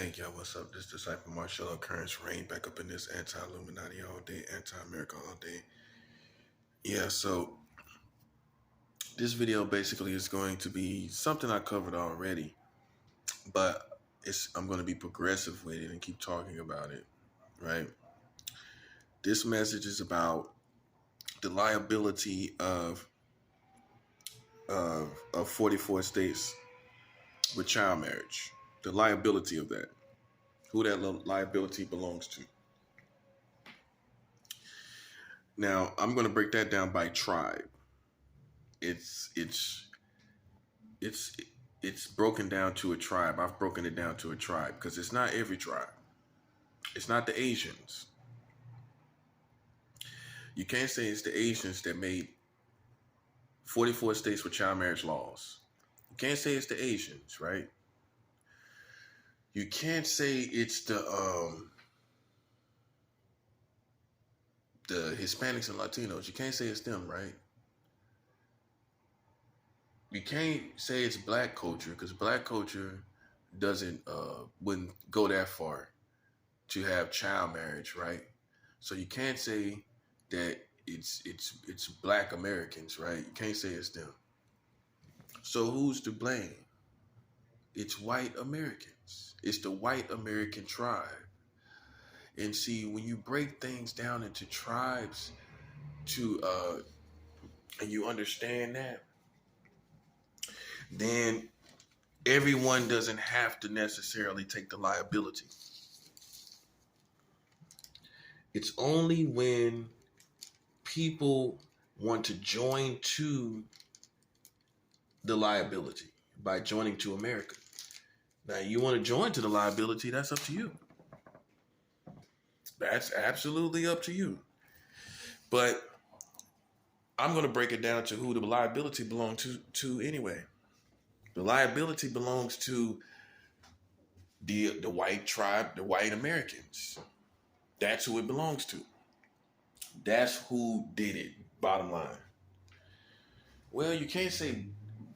Hey, y'all, what's up? This disciple Marshall Occurrence Rain back up in this anti-Illuminati all day, anti-America all day. Yeah, so this video basically is going to be something I covered already, but I'm going to be progressive with it and keep talking about it, right? This message is about the liability of 44 states with child marriage, the liability of that, who that liability belongs to. Now, I'm going to break that down by tribe. It's it's it's it's broken down to a tribe. I've broken it down to a tribe because it's not every tribe. It's not the Asians. You can't say it's the Asians that made 44 states with child marriage laws. You can't say it's the Asians, right? You can't say it's the Hispanics and Latinos. You can't say it's them, right? You can't say it's black culture because black culture doesn't wouldn't go that far to have child marriage, right? So you can't say that it's black Americans, right? You can't say it's them. So who's to blame? It's white Americans. It's the white American tribe. And see, when you break things down into tribes and you understand that, then everyone doesn't have to necessarily take the liability. It's only when people want to join to the liability by joining to America. Now, you want to join to the liability, that's up to you. That's absolutely up to you. But I'm going to break it down to who the liability belongs to anyway. The liability belongs to the white tribe, the white Americans. That's who it belongs to. That's who did it, bottom line. Well, you can't say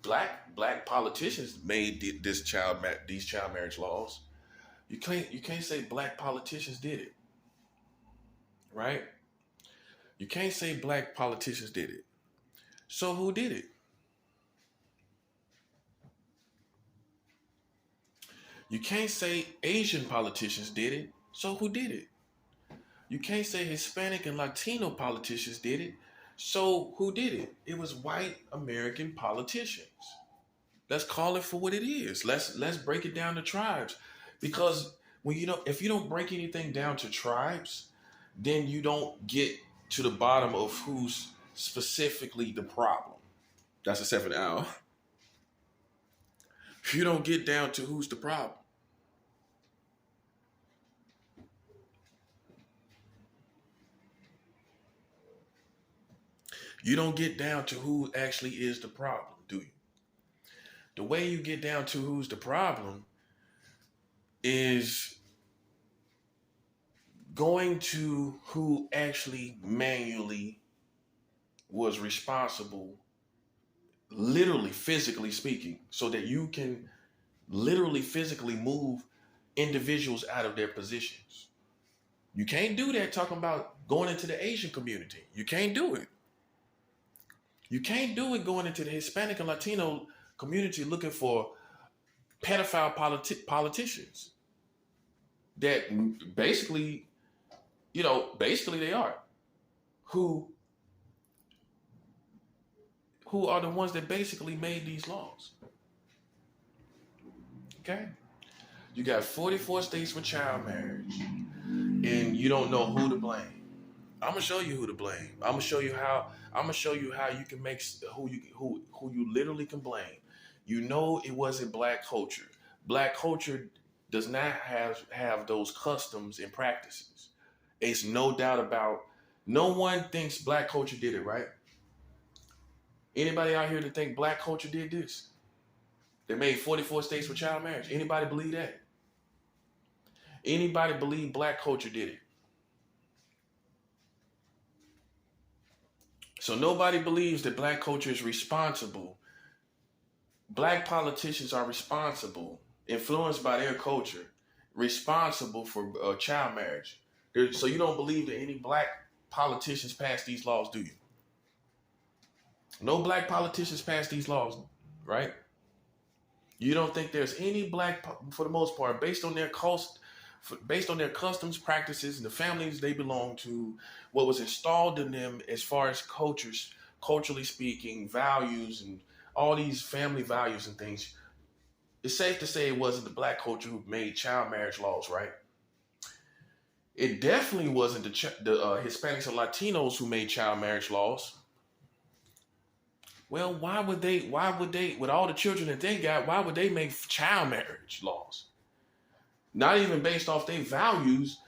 black politicians made these child marriage laws. You can't say black politicians did it. Right? You can't say black politicians did it. So who did it? You can't say Asian politicians did it. So who did it? You can't say Hispanic and Latino politicians did it. So who did it? It was white American politicians. Let's call it for what it is. Let's break it down to tribes. Because if you don't break anything down to tribes, then you don't get to the bottom of who's specifically the problem. That's a 7 hour. You don't get down to who's the problem. You don't get down to who actually is the problem, do you? The way you get down to who's the problem is going to who actually manually was responsible, literally, physically speaking, so that you can literally, physically move individuals out of their positions. You can't do that talking about going into the Asian community. You can't do it. You can't do it going into the Hispanic and Latino community looking for pedophile politicians that basically they are. Who are the ones that basically made these laws. Okay? You got 44 states with child marriage, and you don't know who to blame. I'm gonna show you who to blame. I'm gonna show you how you can make who you literally can blame. You know it wasn't black culture. Black culture does not have those customs and practices. It's no doubt about. No one thinks black culture did it, right? Anybody out here to think black culture did this? They made 44 states with child marriage. Anybody believe that? Anybody believe black culture did it? So nobody believes that black culture is responsible. Black politicians are responsible, influenced by their culture, responsible for child marriage. So you don't believe that any black politicians passed these laws, do you? No black politicians passed these laws, right? You don't think there's any black, for the most part, based on their based on their customs, practices, and the families they belong to, what was installed in them as far as culturally speaking, values, and all these family values and things. It's safe to say it wasn't the black culture who made child marriage laws, right? It definitely wasn't the Hispanics and Latinos who made child marriage laws. Well, why would they, with all the children that they got, why would they make child marriage laws? Not even based off their values,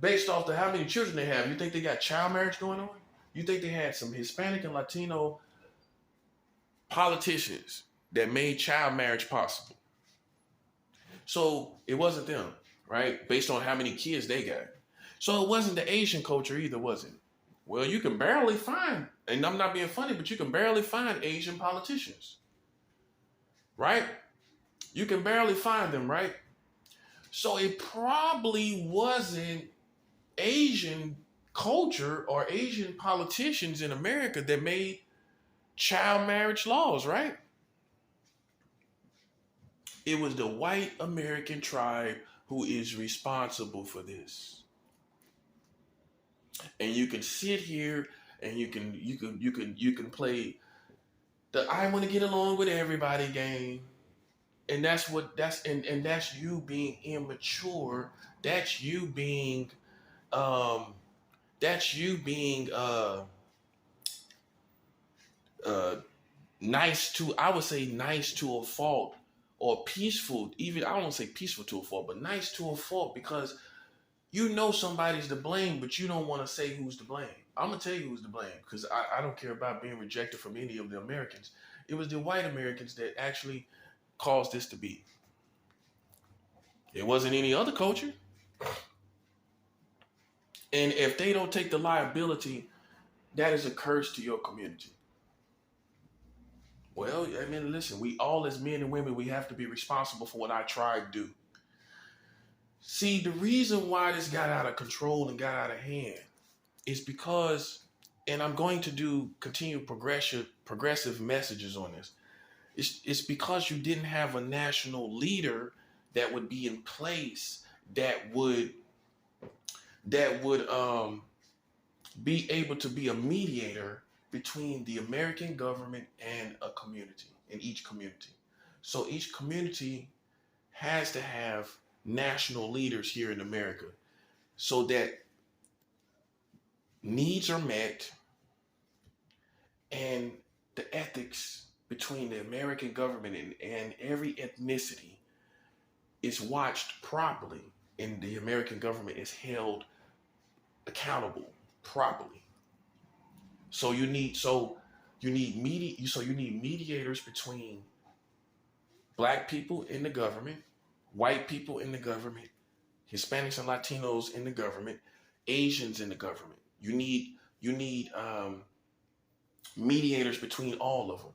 based off how many children they have. You think they got child marriage going on? You think they had some Hispanic and Latino politicians that made child marriage possible? So it wasn't them, right? Based on how many kids they got. So it wasn't the Asian culture either, was it? Well, you can barely find, and I'm not being funny, but you can barely find Asian politicians, right? You can barely find them, right? So it probably wasn't Asian culture or Asian politicians in America that made child marriage laws, right? It was the white American tribe who is responsible for this. And you can sit here and you can play the I want to get along with everybody game. And that's you being immature. That's you being nice to, I would say nice to a fault, or peaceful, even I don't say peaceful to a fault, but nice to a fault, because you know somebody's to blame, but you don't want to say who's to blame. I'm going to tell you who's to blame, because I don't care about being rejected from any of the Americans. It was the white Americans that actually caused this to be. It wasn't any other culture. And if they don't take the liability, that is a curse to your community. Well, I mean, listen, we all as men and women, we have to be responsible for what our tribe do. See, the reason why this got out of control and got out of hand is because, and I'm going to continue progressive messages on this. It's because you didn't have a national leader that would be in place that would be able to be a mediator between the American government and a community, in each community. So each community has to have national leaders here in America so that needs are met and the ethics between the American government and every ethnicity is watched properly, and the American government is held accountable properly. So you need mediators between black people in the government, white people in the government, Hispanics and Latinos in the government, Asians in the government. You need mediators between all of them.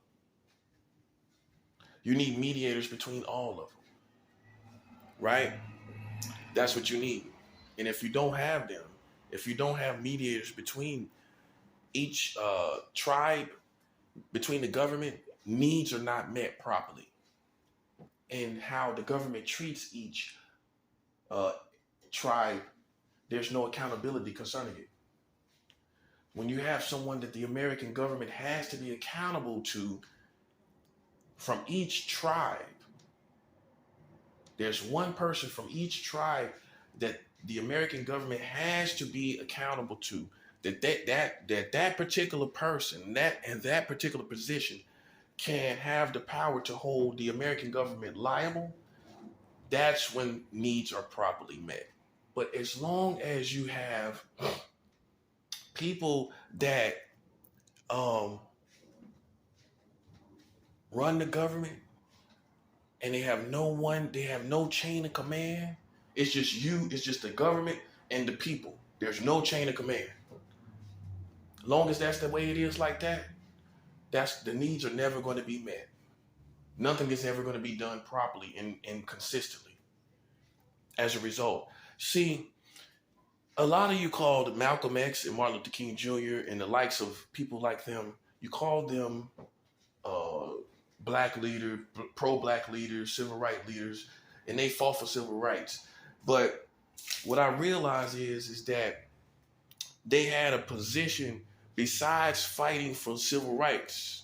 You need mediators between all of them, right? That's what you need. And if you don't have them, if you don't have mediators between each tribe, between the government, needs are not met properly. And how the government treats each tribe, there's no accountability concerning it. When you have someone that the American government has to be accountable to from each tribe, there's one person from each tribe that the American government has to be accountable to, that particular person, that particular position can have the power to hold the American government liable. That's when needs are properly met. But as long as you have people that run the government and they have no chain of command, it's just the government and the people. There's no chain of command. As long as that's the way it is like that, the needs are never going to be met. Nothing is ever going to be done properly and consistently. as a result. See, a lot of you called Malcolm X and Martin Luther King Jr. and the likes of people like them, you called them uh, black leader, pro-black leaders, civil rights leaders, and they fought for civil rights. But what I realize is that they had a position besides fighting for civil rights.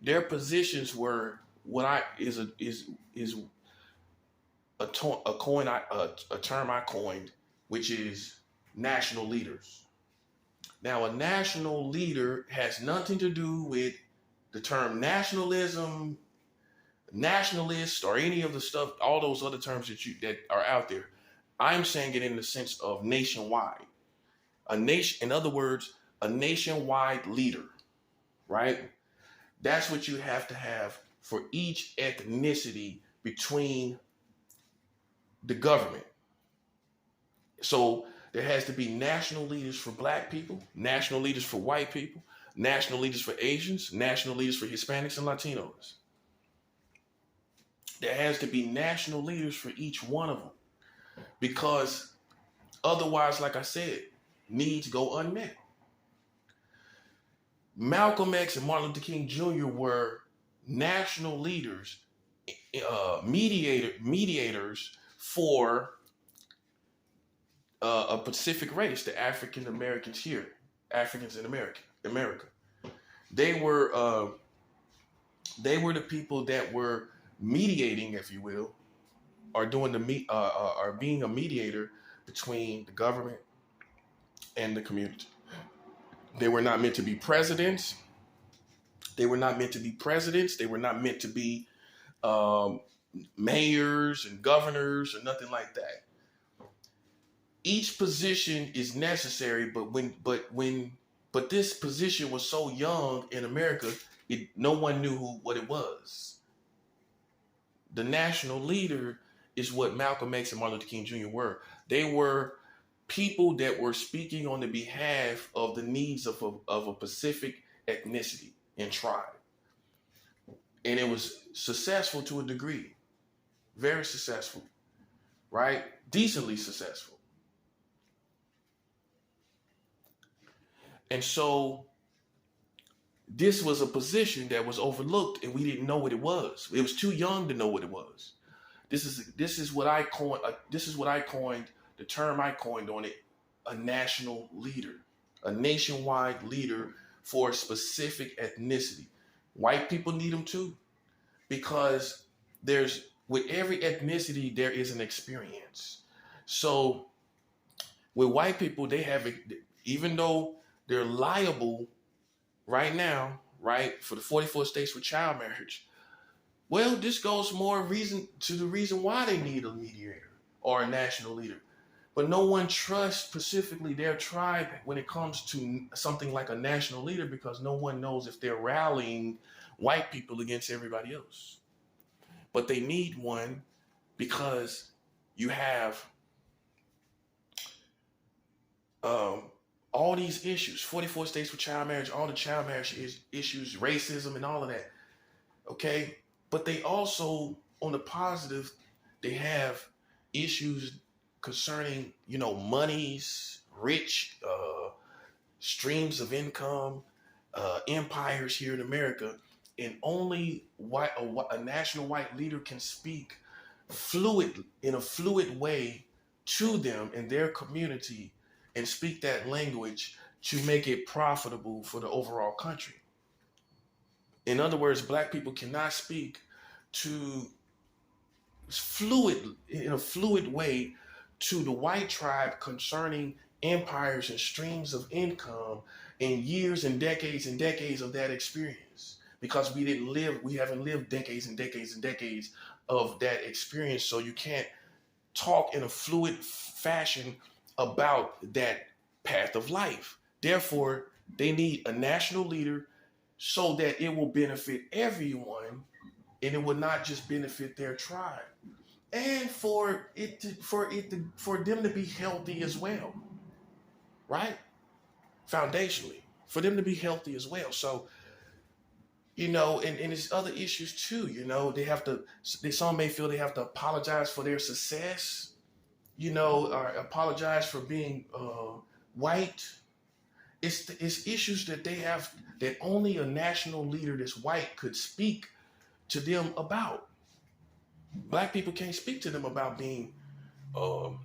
Their positions were what I is a term I coined, which is national leaders. Now, a national leader has nothing to do with the term nationalism, nationalist, or any of the stuff, all those other terms that are out there. I'm saying it in the sense of nationwide. A nation, in other words, a nationwide leader, right? That's what you have to have for each ethnicity between the government. So there has to be national leaders for black people, national leaders for white people, national leaders for Asians, national leaders for Hispanics and Latinos. There has to be national leaders for each one of them, because otherwise, like I said, needs go unmet. Malcolm X and Martin Luther King Jr. were national leaders, mediators for a Pacific race, the African Americans here, Africans in America. They were the people that were mediating, if you will, or being a mediator between the government and the community. They were not meant to be presidents. They were not meant to be presidents. They were not meant to be mayors and governors or nothing like that. Each position is necessary, but this position was so young in America, no one knew what it was. The national leader is what Malcolm X and Martin Luther King Jr. were. They were people that were speaking on the behalf of the needs of a Pacific ethnicity and tribe. And it was successful to a degree. Very successful, right? Decently successful. And so this was a position that was overlooked, and we didn't know what it was. It was too young to know what it was. This is what I coined. The term I coined on it: a national leader, a nationwide leader for a specific ethnicity. White people need them too, because with every ethnicity there is an experience. So with white people, they have, even though they're liable right now, right, for the 44 states for child marriage. Well, this goes more to the reason why they need a mediator or a national leader. But no one trusts specifically their tribe when it comes to something like a national leader, because no one knows if they're rallying white people against everybody else. But they need one, because you have all these issues, 44 states for child marriage, all the child marriage issues, racism and all of that, okay? But they also, on the positive, they have issues concerning, monies, rich streams of income, empires here in America, and only a national white leader can speak in a fluid way to them in their community, and speak that language to make it profitable for the overall country. In other words, black people cannot speak in a fluid way to the white tribe concerning empires and streams of income and years and decades of that experience, because we haven't lived decades and decades and decades of that experience. So you can't talk in a fluid fashion about that path of life. Therefore, they need a national leader so that it will benefit everyone, and it will not just benefit their tribe, and for them to be healthy as well, right? Foundationally, for them to be healthy as well. So, and there's other issues too. Some may feel they have to apologize for their success, or apologize for being white. It's issues that they have that only a national leader that's white could speak to them about. Black people can't speak to them about being um,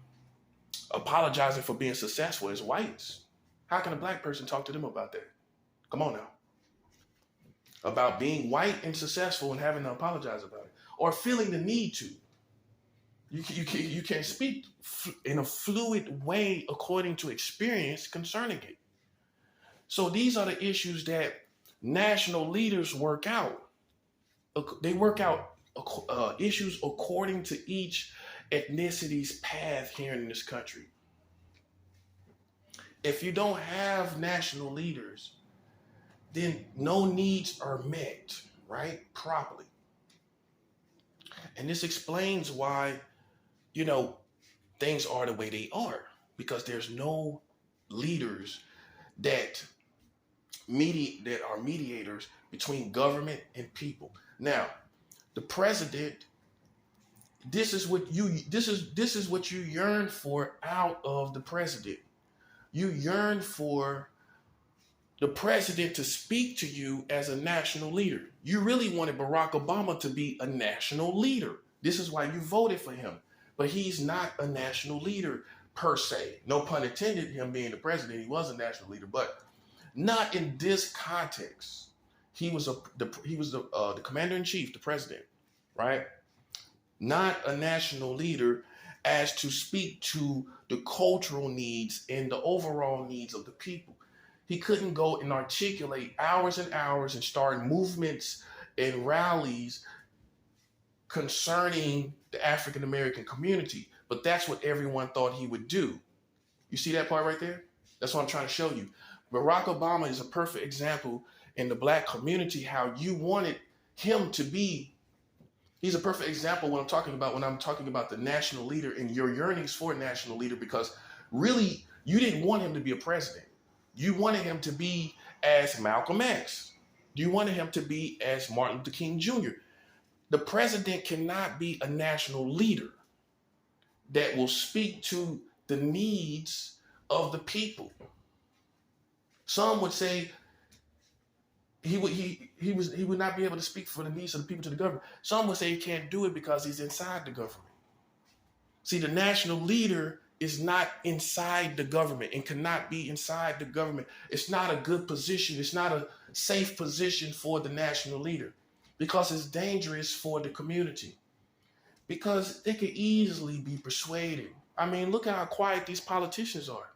apologizing for being successful as whites. How can a black person talk to them about that? Come on now. About being white and successful and having to apologize about it, or feeling the need to. You can speak in a fluid way according to experience concerning it. So these are the issues that national leaders work out. They work out issues according to each ethnicity's path here in this country. If you don't have national leaders, then no needs are met, right? Properly. And this explains why, things are the way they are, because there's no leaders that are mediators between government and people. Now, the president, this is what you yearn for out of the president. You yearn for the president to speak to you as a national leader. You really wanted Barack Obama to be a national leader. This is why you voted for him. But he's not a national leader per se. No pun intended, him being the president, he was a national leader, but not in this context. He was the commander in chief, the president, right? Not a national leader as to speak to the cultural needs and the overall needs of the people. He couldn't go and articulate hours and hours and start movements and rallies concerning the African American community. But that's what everyone thought he would do. You see that part right there? That's what I'm trying to show you. Barack Obama is a perfect example in the black community how you wanted him to be. He's a perfect example when I'm talking about the national leader and your yearnings for a national leader, because really you didn't want him to be a president. You wanted him to be as Malcolm X. You wanted him to be as Martin Luther King Jr. The president cannot be a national leader that will speak to the needs of the people. Some would say he would not be able to speak for the needs of the people to the government. Some would say he can't do it because he's inside the government. See, the national leader is not inside the government and cannot be inside the government. It's not a good position. It's not a safe position for the national leader because it's dangerous for the community, because they could easily be persuaded. I mean, look how quiet these politicians are.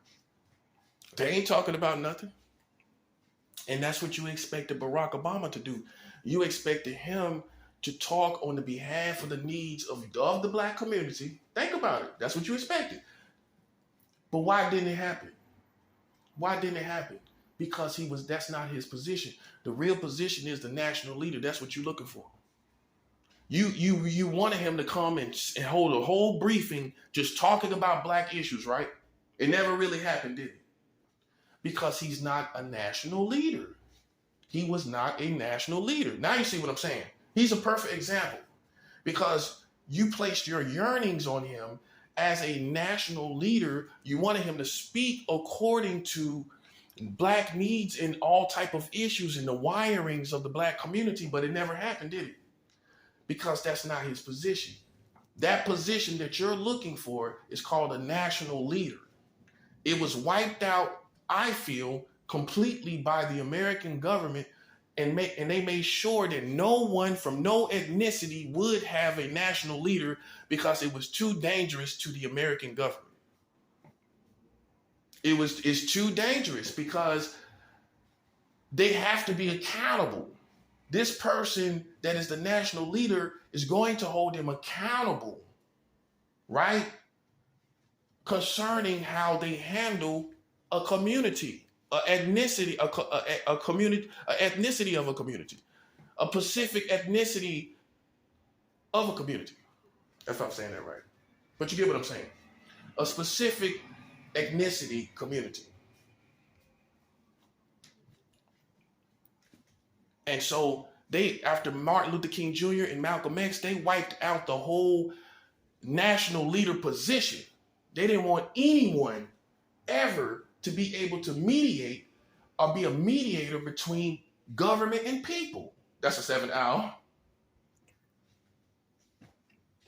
They ain't talking about nothing. And that's what you expected Barack Obama to do. You expected him to talk on the behalf of the needs of the black community. Think about it. That's what you expected. But why didn't it happen? Why didn't it happen? Because that's not his position. The real position is the national leader. That's what you're looking for. You wanted him to come and hold a whole briefing just talking about black issues, right? It never really happened, did it? Because he's not a national leader. He was not a national leader. Now you see what I'm saying. He's a perfect example because you placed your yearnings on him as a national leader. You wanted him to speak according to black needs and all type of issues and the wirings of the black community, but it never happened, did it? Because that's not his position. That position that you're looking for is called a national leader. It was wiped out, I feel, completely by the American government, and they made sure that no one from no ethnicity would have a national leader because it was too dangerous to the American government. It's too dangerous because they have to be accountable. This person that is the national leader is going to hold them accountable, right? Concerning how they handle a community, ethnicity of a community, a specific ethnicity of a community. If I'm saying that right. But you get what I'm saying. A specific ethnicity community. And so after Martin Luther King Jr. and Malcolm X, they wiped out the whole national leader position. They didn't want anyone ever to be able to mediate or be a mediator between government and people. That's a 7 hour.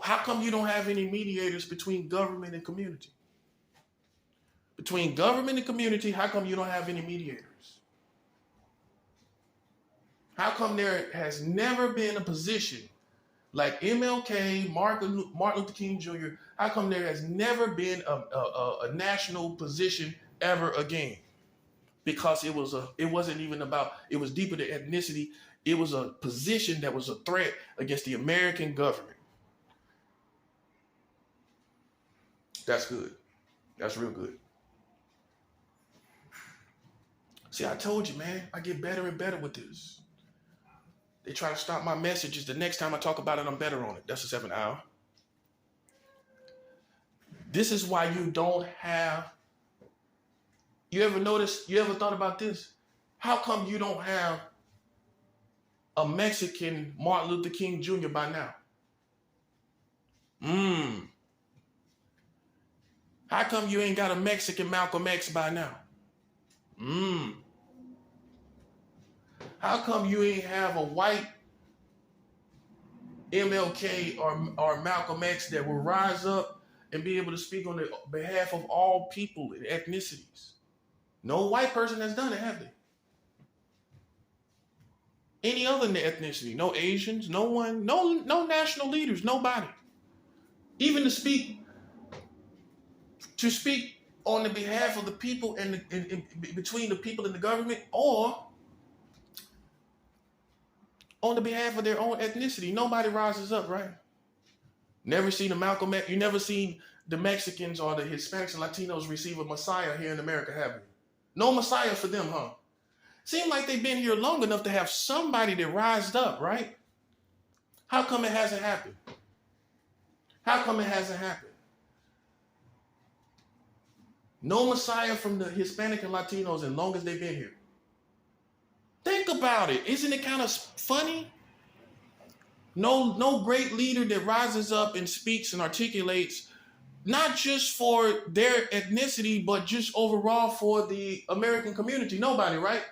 How come you don't have any mediators between government and community? Between government and community, how come you don't have any mediators? How come there has never been a position like MLK, Martin Luther King Jr., how come there has never been a national position ever again? Because it wasn't even about, it was deeper than ethnicity. It was a position that was a threat against the American government. That's good. That's real good. See, I told you, man, I get better and better with this. They try to stop my messages. The next time I talk about it, I'm better on it. That's a 7 hour. This is why you don't have, you ever thought about this? How come you don't have a Mexican Martin Luther King Jr. by now? How come you ain't got a Mexican Malcolm X by now? How come you ain't have a white MLK or Malcolm X that will rise up and be able to speak on the behalf of all people and ethnicities? No white person has done it, have they? Any other ethnicity? No Asians, no one, no national leaders, nobody. Even to speak on the behalf of the people and between the people and the government, or on the behalf of their own ethnicity. Nobody rises up, right? Never seen a Malcolm X. You never seen the Mexicans or the Hispanics and Latinos receive a Messiah here in America, have you? No Messiah for them, huh? Seems like they've been here long enough to have somebody that rised up, right? How come it hasn't happened? How come it hasn't happened? No Messiah from the Hispanic and Latinos as long as they've been here. Think about it. Isn't it kind of funny? No great leader that rises up and speaks and articulates, not just for their ethnicity, but just overall for the American community. Nobody, right?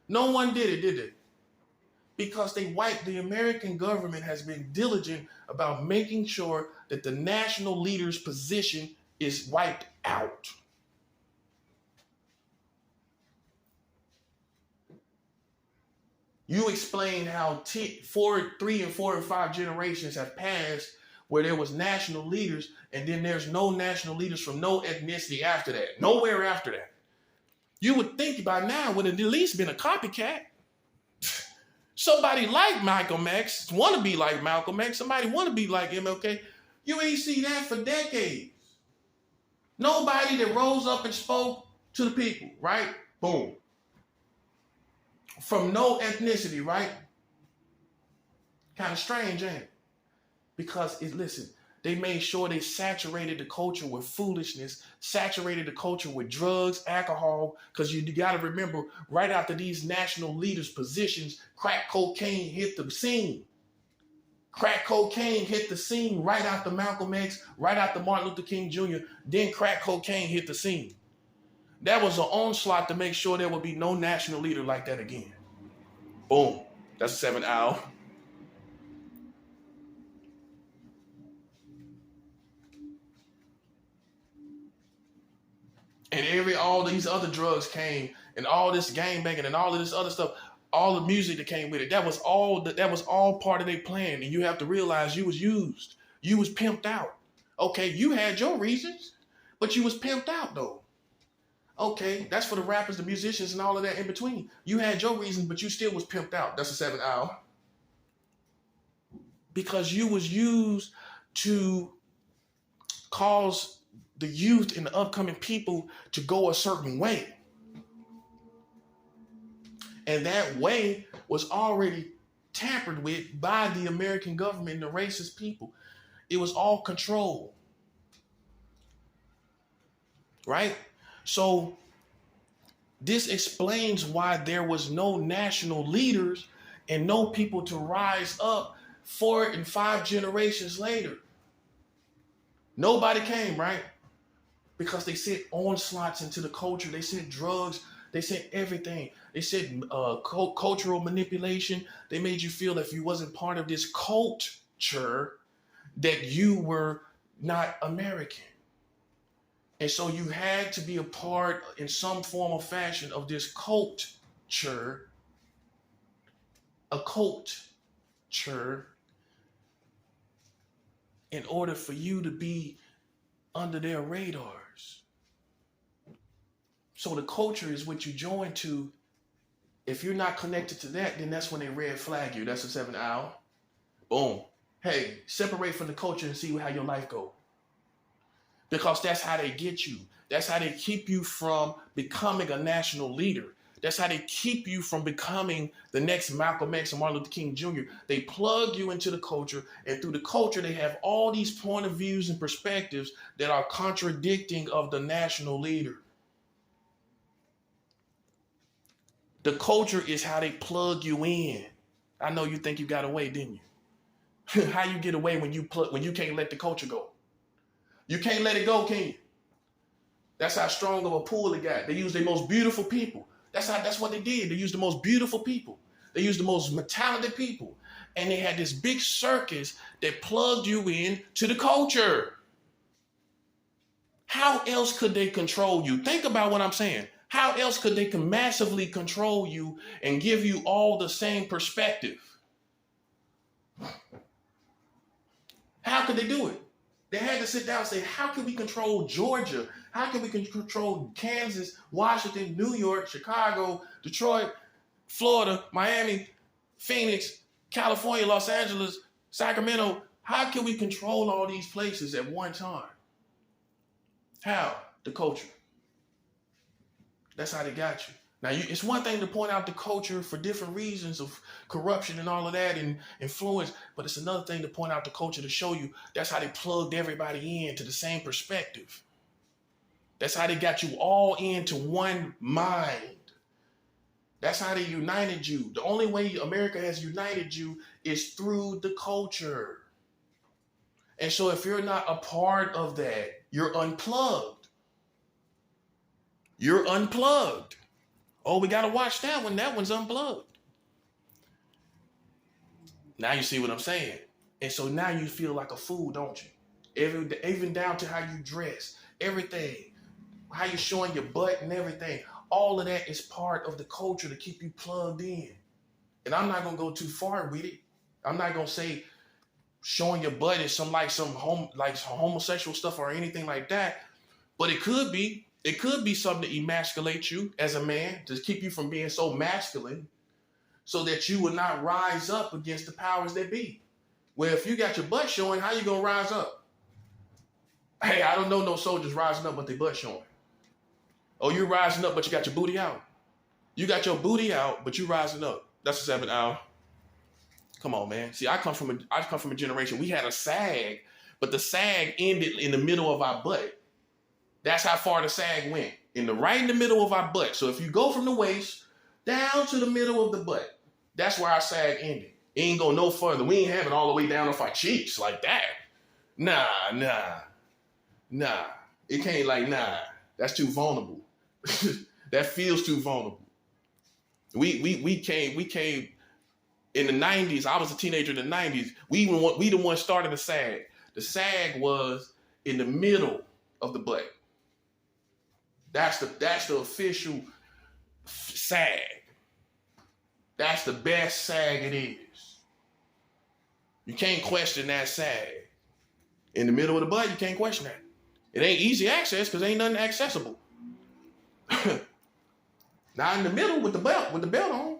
No one did it, did they? Because the American government has been diligent about making sure that the national leader's position is wiped out. You explain how 3 and 4 and 5 generations have passed where there was national leaders, and then there's no national leaders from no ethnicity after that. Nowhere after that. You would think by now would have at least been a copycat. Somebody like Malcolm X, want to be like Malcolm X, somebody want to be like MLK. You ain't see that for decades. Nobody that rose up and spoke to the people, right? Boom. From no ethnicity, right? Kind of strange, ain't it? Because, listen, they made sure they saturated the culture with foolishness, saturated the culture with drugs, alcohol, because you got to remember, right after these national leaders' positions, crack cocaine hit the scene. Crack cocaine hit the scene right after Malcolm X, right after Martin Luther King Jr., then crack cocaine hit the scene. That was an onslaught to make sure there would be no national leader like that again. Boom. That's a 7 hour. And all these other drugs came, and all this gangbanging and all of this other stuff, all the music that came with it. That was all part of their plan. And you have to realize you was used. You was pimped out. Okay, you had your reasons, but you was pimped out though. Okay, that's for the rappers, the musicians, and all of that in between. You had your reasons, but you still was pimped out. That's a 7 hour. Because you was used to cause the youth and the upcoming people to go a certain way. And that way was already tampered with by the American government and the racist people. It was all control. Right? So this explains why there was no national leaders and no people to rise up 4 and 5 generations later. Nobody came, right? because they sent onslaughts into the culture. They sent drugs. They sent everything. They sent cultural manipulation. They made you feel if you wasn't part of this culture that you were not American. And so you had to be a part in some form or fashion of this culture, a culture, in order for you to be under their radars. So the culture is what you join to. If you're not connected to that, then that's when they red flag you. That's the 7th hour. Boom. Hey, separate from the culture and see how your life goes. Because that's how they get you. That's how they keep you from becoming a national leader. That's how they keep you from becoming the next Malcolm X and Martin Luther King Jr. They plug you into the culture, and through the culture, they have all these point of views and perspectives that are contradicting of the national leader. The culture is how they plug you in. I know you think you got away, didn't you? How you get away when you can't let the culture go? You can't let it go, can you? That's how strong of a pull they got. They use their most beautiful people. That's what they did. They used the most beautiful people. They used the most talented people. And they had this big circus that plugged you in to the culture. How else could they control you? Think about what I'm saying. How else could they massively control you and give you all the same perspective? How could they do it? They had to sit down and say, how can we control Georgia? How can we control Kansas, Washington, New York, Chicago, Detroit, Florida, Miami, Phoenix, California, Los Angeles, Sacramento? How can we control all these places at one time? How? The culture. That's how they got you. Now, it's one thing to point out the culture for different reasons of corruption and all of that and influence, but it's another thing to point out the culture to show you that's how they plugged everybody in to the same perspective. That's how they got you all into one mind. That's how they united you. The only way America has united you is through the culture. And so if you're not a part of that, you're unplugged. You're unplugged. Oh, we got to watch that one. That one's unplugged. Now you see what I'm saying. And so now you feel like a fool, don't you? Even down to how you dress, everything, how you're showing your butt and everything. All of that is part of the culture to keep you plugged in. And I'm not going to go too far with it. I'm not going to say showing your butt is some homosexual stuff or anything like that. But it could be. It could be something to emasculate you as a man, to keep you from being so masculine so that you will not rise up against the powers that be. Well, if you got your butt showing, how you going to rise up? Hey, I don't know no soldiers rising up with their butt showing. Oh, you're rising up, but you got your booty out. You got your booty out, but you rising up. That's the 7th hour. Come on, man. See, I come from a generation. We had a sag, but the sag ended in the middle of our butt. That's how far the sag went, right in the middle of our butt. So if you go from the waist down to the middle of the butt, that's where our sag ended. It ain't go no further. We ain't have it all the way down off our cheeks like that. Nah. It can't nah. That's too vulnerable. That feels too vulnerable. We came in the 90s. I was a teenager in the 90s. We the one started the sag. The sag was in the middle of the butt. That's the official sag. That's the best sag it is. You can't question that sag. In the middle of the butt, you can't question that. It ain't easy access because ain't nothing accessible. Not in the middle with the belt on.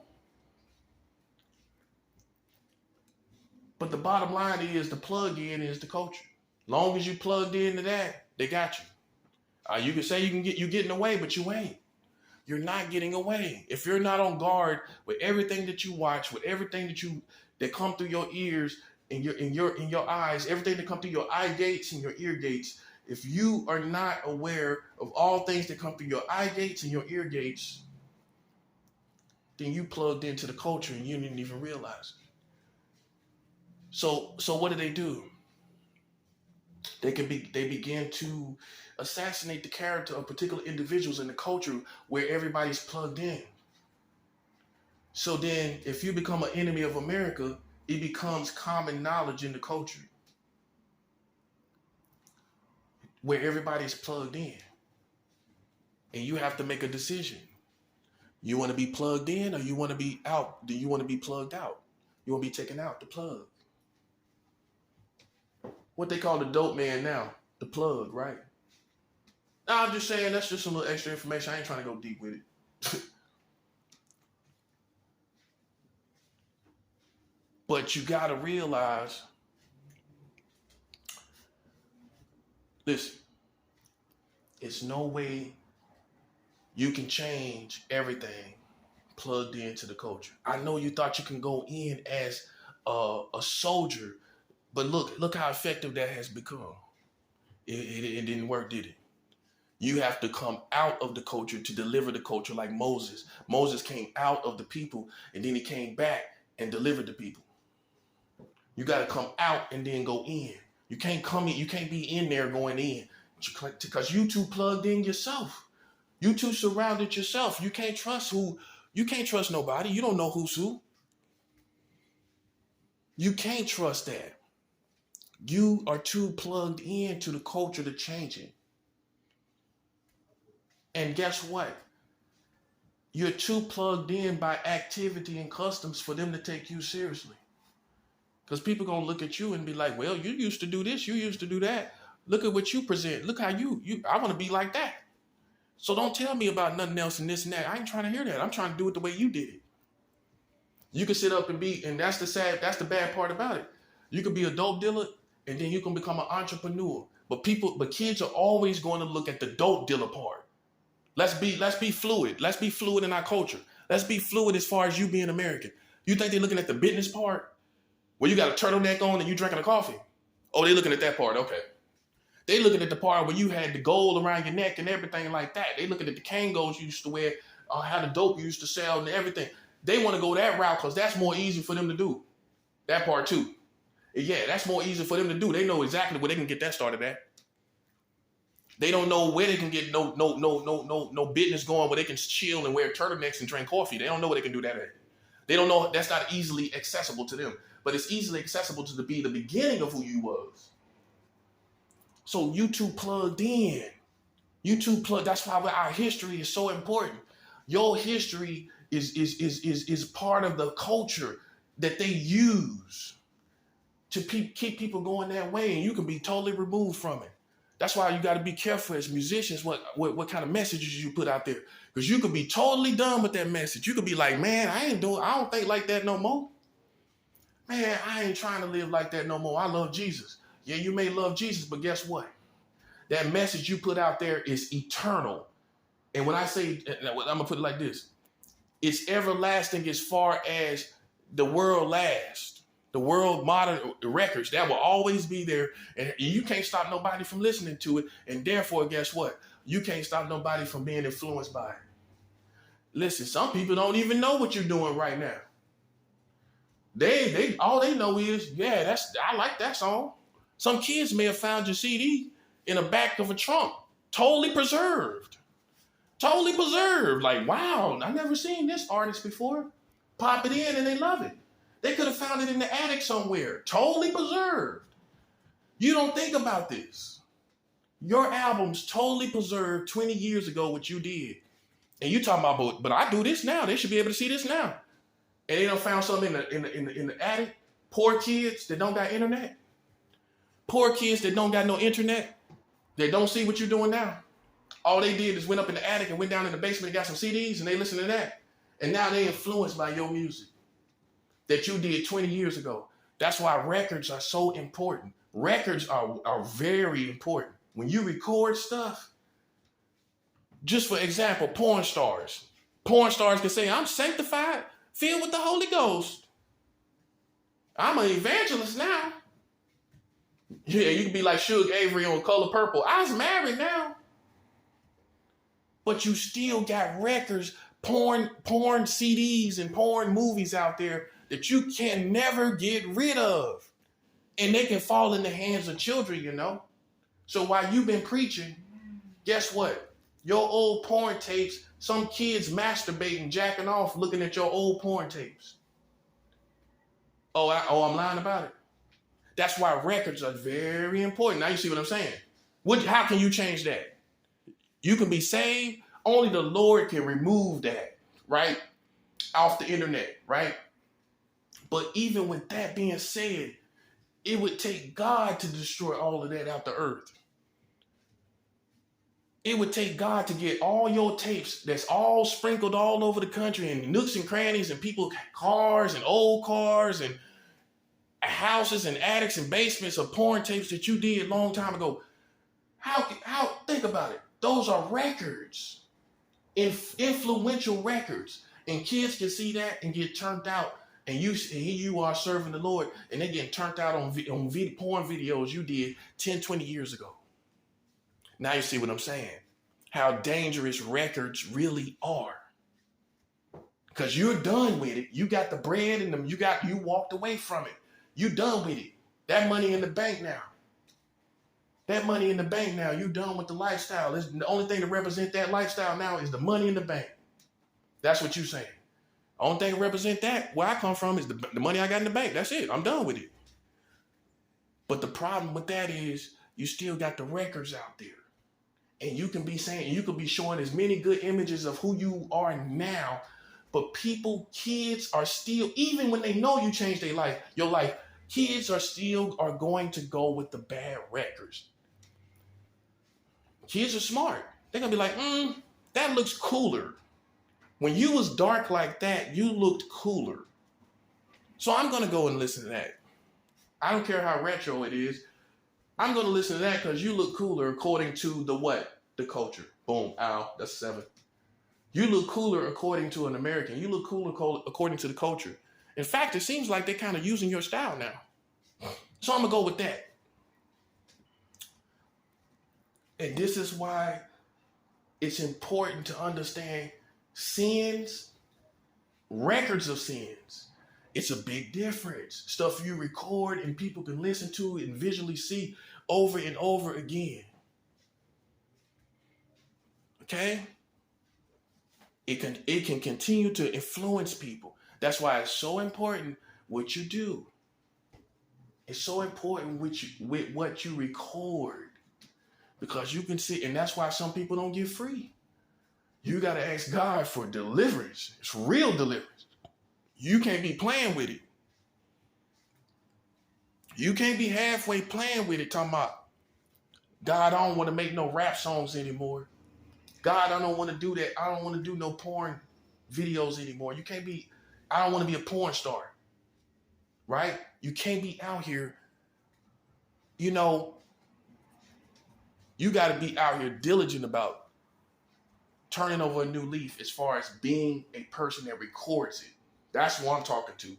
But the bottom line is the plug-in is the culture. Long as you plugged into that, they got you. You can say you're getting away, but you ain't. You're not getting away. If you're not on guard with everything that you watch, with everything that come through your ears and in your eyes, everything that come through your eye gates and your ear gates, if you are not aware of all things that come through your eye gates and your ear gates, then you plugged into the culture and you didn't even realize it. So what do? They begin to assassinate the character of particular individuals in the culture where everybody's plugged in. So then if you become an enemy of America, it becomes common knowledge in the culture where everybody's plugged in. And you have to make a decision. You want to be plugged in or you want to be out? Do you want to be plugged out? You want to be taken out, the plug. What they call the dope man now, the plug, right? Now, I'm just saying that's just some little extra information. I ain't trying to go deep with it. But you got to realize, listen, it's no way you can change everything plugged into the culture. I know you thought you can go in as a soldier, but look how effective that has become. It didn't work, did it? You have to come out of the culture to deliver the culture, like Moses. Moses came out of the people and then he came back and delivered the people. You got to come out and then go in. You can't come in, you can't be in there going in because you too plugged in yourself. You too surrounded yourself. You can't trust nobody. You don't know who's who. You can't trust that. You are too plugged into the culture to change it. And guess what? You're too plugged in by activity and customs for them to take you seriously. Because people going to look at you and be like, well, you used to do this, you used to do that. Look at what you present. Look how I want to be like that. So don't tell me about nothing else and this and that. I ain't trying to hear that. I'm trying to do it the way you did it. You can sit up and that's the bad part about it. You could be a dope dealer and then you can become an entrepreneur. But kids are always going to look at the dope dealer part. Let's be fluid. Let's be fluid in our culture. Let's be fluid as far as you being American. You think they're looking at the business part? Where you got a turtleneck on and you drinking a coffee? Oh, they looking at that part. Okay. They looking at the part where you had the gold around your neck and everything like that. They looking at the Kangos you used to wear, how the dope you used to sell and everything. They want to go that route because that's more easy for them to do. That part too. Yeah, that's more easy for them to do. They know exactly where they can get that started at. They don't know where they can get no business going where they can chill and wear turtlenecks and drink coffee. They don't know where they can do that at. They don't know. That's not easily accessible to them. But it's easily accessible to be the beginning of who you was. So you two plugged in. That's why our history is so important. Your history is part of the culture that they use to keep people going that way, and you can be totally removed from it. That's why you got to be careful as musicians what kind of messages you put out there, because you could be totally done with that message. You could be like, man, I don't think like that no more. Man, I ain't trying to live like that no more. I love Jesus. Yeah, you may love Jesus, but guess what? That message you put out there is eternal. And when I say, I'm going to put it like this. It's everlasting as far as the world lasts. The world modern records, that will always be there. And you can't stop nobody from listening to it. And therefore, guess what? You can't stop nobody from being influenced by it. Listen, some people don't even know what you're doing right now. They all they know is, yeah, I like that song. Some kids may have found your CD in the back of a trunk, totally preserved. Totally preserved. Like, wow, I never seen this artist before. Pop it in and they love it. They could have found it in the attic somewhere, totally preserved. You don't think about this. Your album's totally preserved 20 years ago, what you did. And you talking about, but I do this now. They should be able to see this now. And they done found something in the attic. Poor kids that don't got internet. Poor kids that don't got no internet. They don't see what you're doing now. All they did is went up in the attic and went down in the basement and got some CDs and they listen to that. And now they influenced by your music that you did 20 years ago. That's why records are so important. Records are very important. When you record stuff, just for example, porn stars. Porn stars can say, I'm sanctified, filled with the Holy Ghost. I'm an evangelist now. Yeah, you can be like Suge Avery on Color Purple. I was married now. But you still got records, porn CDs and porn movies out there that you can never get rid of. And they can fall in the hands of children, you know. So while you've been preaching, guess what? Your old porn tapes, some kids masturbating, jacking off, looking at your old porn tapes. I'm lying about it. That's why records are very important. Now you see what I'm saying? How can you change that? You can be saved. Only the Lord can remove that, right? Off the internet, right? But even with that being said, it would take God to destroy all of that out the earth. It would take God to get all your tapes that's all sprinkled all over the country and nooks and crannies and people's cars and old cars and houses and attics and basements of porn tapes that you did a long time ago. How think about it. Those are records, influential records. And kids can see that and get turned out. And here you are serving the Lord and they're getting turned out on porn videos you did 10, 20 years ago. Now you see what I'm saying. How dangerous records really are. Because you're done with it. You got the bread and them. You walked away from it. You done with it. That money in the bank now. That money in the bank now. You done with the lifestyle. The only thing to represent that lifestyle now is the money in the bank. That's what you're saying. The only thing to represent that, where I come from, is the money I got in the bank. That's it. I'm done with it. But the problem with that is you still got the records out there. And you can be saying, you could be showing as many good images of who you are now, but kids are still, even when they know you changed your life, kids are going to go with the bad records. Kids are smart. They're going to be like, that looks cooler. When you was dark like that, you looked cooler. So I'm going to go and listen to that. I don't care how retro it is. I'm going to listen to that because you look cooler according to the what? The culture. Boom. Ow. That's 7. You look cooler according to an American. You look cooler according to the culture. In fact, it seems like they're kind of using your style now. So I'm going to go with that. And this is why it's important to understand sins, records of sins. It's a big difference. Stuff you record and people can listen to and visually see over and over again. Okay? It can continue to influence people. That's why it's so important what you do. It's so important with what you record. Because you can see, and that's why some people don't get free. You got to ask God for deliverance. It's real deliverance. You can't be playing with it. You can't be halfway playing with it talking about, God, I don't want to make no rap songs anymore. God, I don't want to do that. I don't want to do no porn videos anymore. I don't want to be a porn star. Right? You can't be out here, you got to be out here diligent about turning over a new leaf as far as being a person that records it. That's what I'm talking to.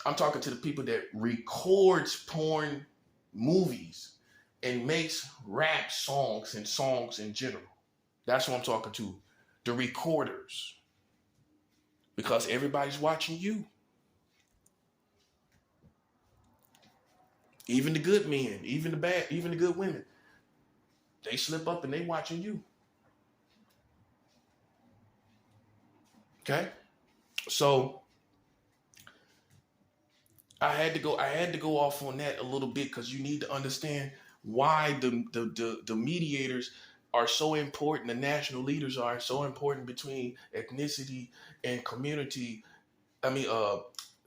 I'm talking to the people that records porn movies and makes rap songs and songs in general. That's what I'm talking to. The recorders. Because everybody's watching you. Even the good men, even the bad, even the good women. They slip up and they watching you. Okay? So I had to go off on that a little bit because you need to understand why the mediators are so important. The national leaders are so important between ethnicity and community.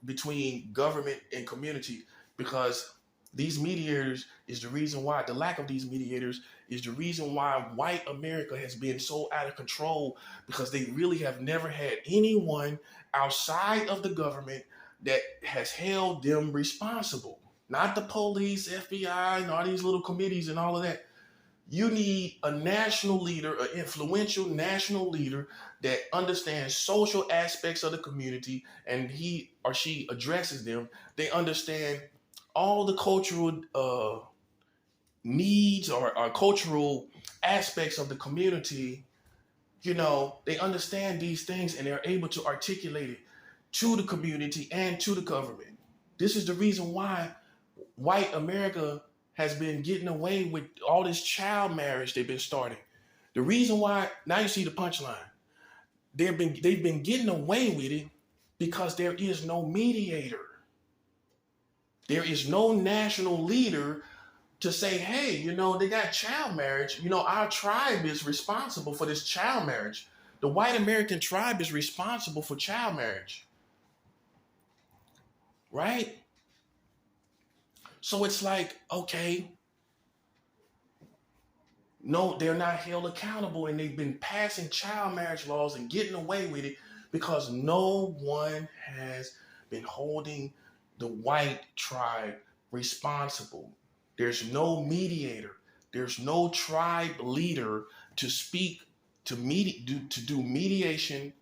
Between government and community, because these mediators is the reason why, the lack of these mediators is the reason why white America has been so out of control, because they really have never had anyone outside of the government that has held them responsible. Not the police, FBI, and all these little committees and all of that. You need a national leader, an influential national leader that understands social aspects of the community, and he or she addresses them. They understand all the cultural needs or cultural aspects of the community. They understand these things and they're able to articulate it to the community and to the government. This is the reason why white America has been getting away with all this child marriage they've been starting. The reason why, now you see the punchline. They've been getting away with it because there is no mediator. There is no national leader to say, hey, they got child marriage. Our tribe is responsible for this child marriage. The white American tribe is responsible for child marriage. Right? So it's like, okay, no, they're not held accountable, and they've been passing child marriage laws and getting away with it because no one has been holding the white tribe responsible. There's no mediator. There's no tribe leader to speak, to do mediation,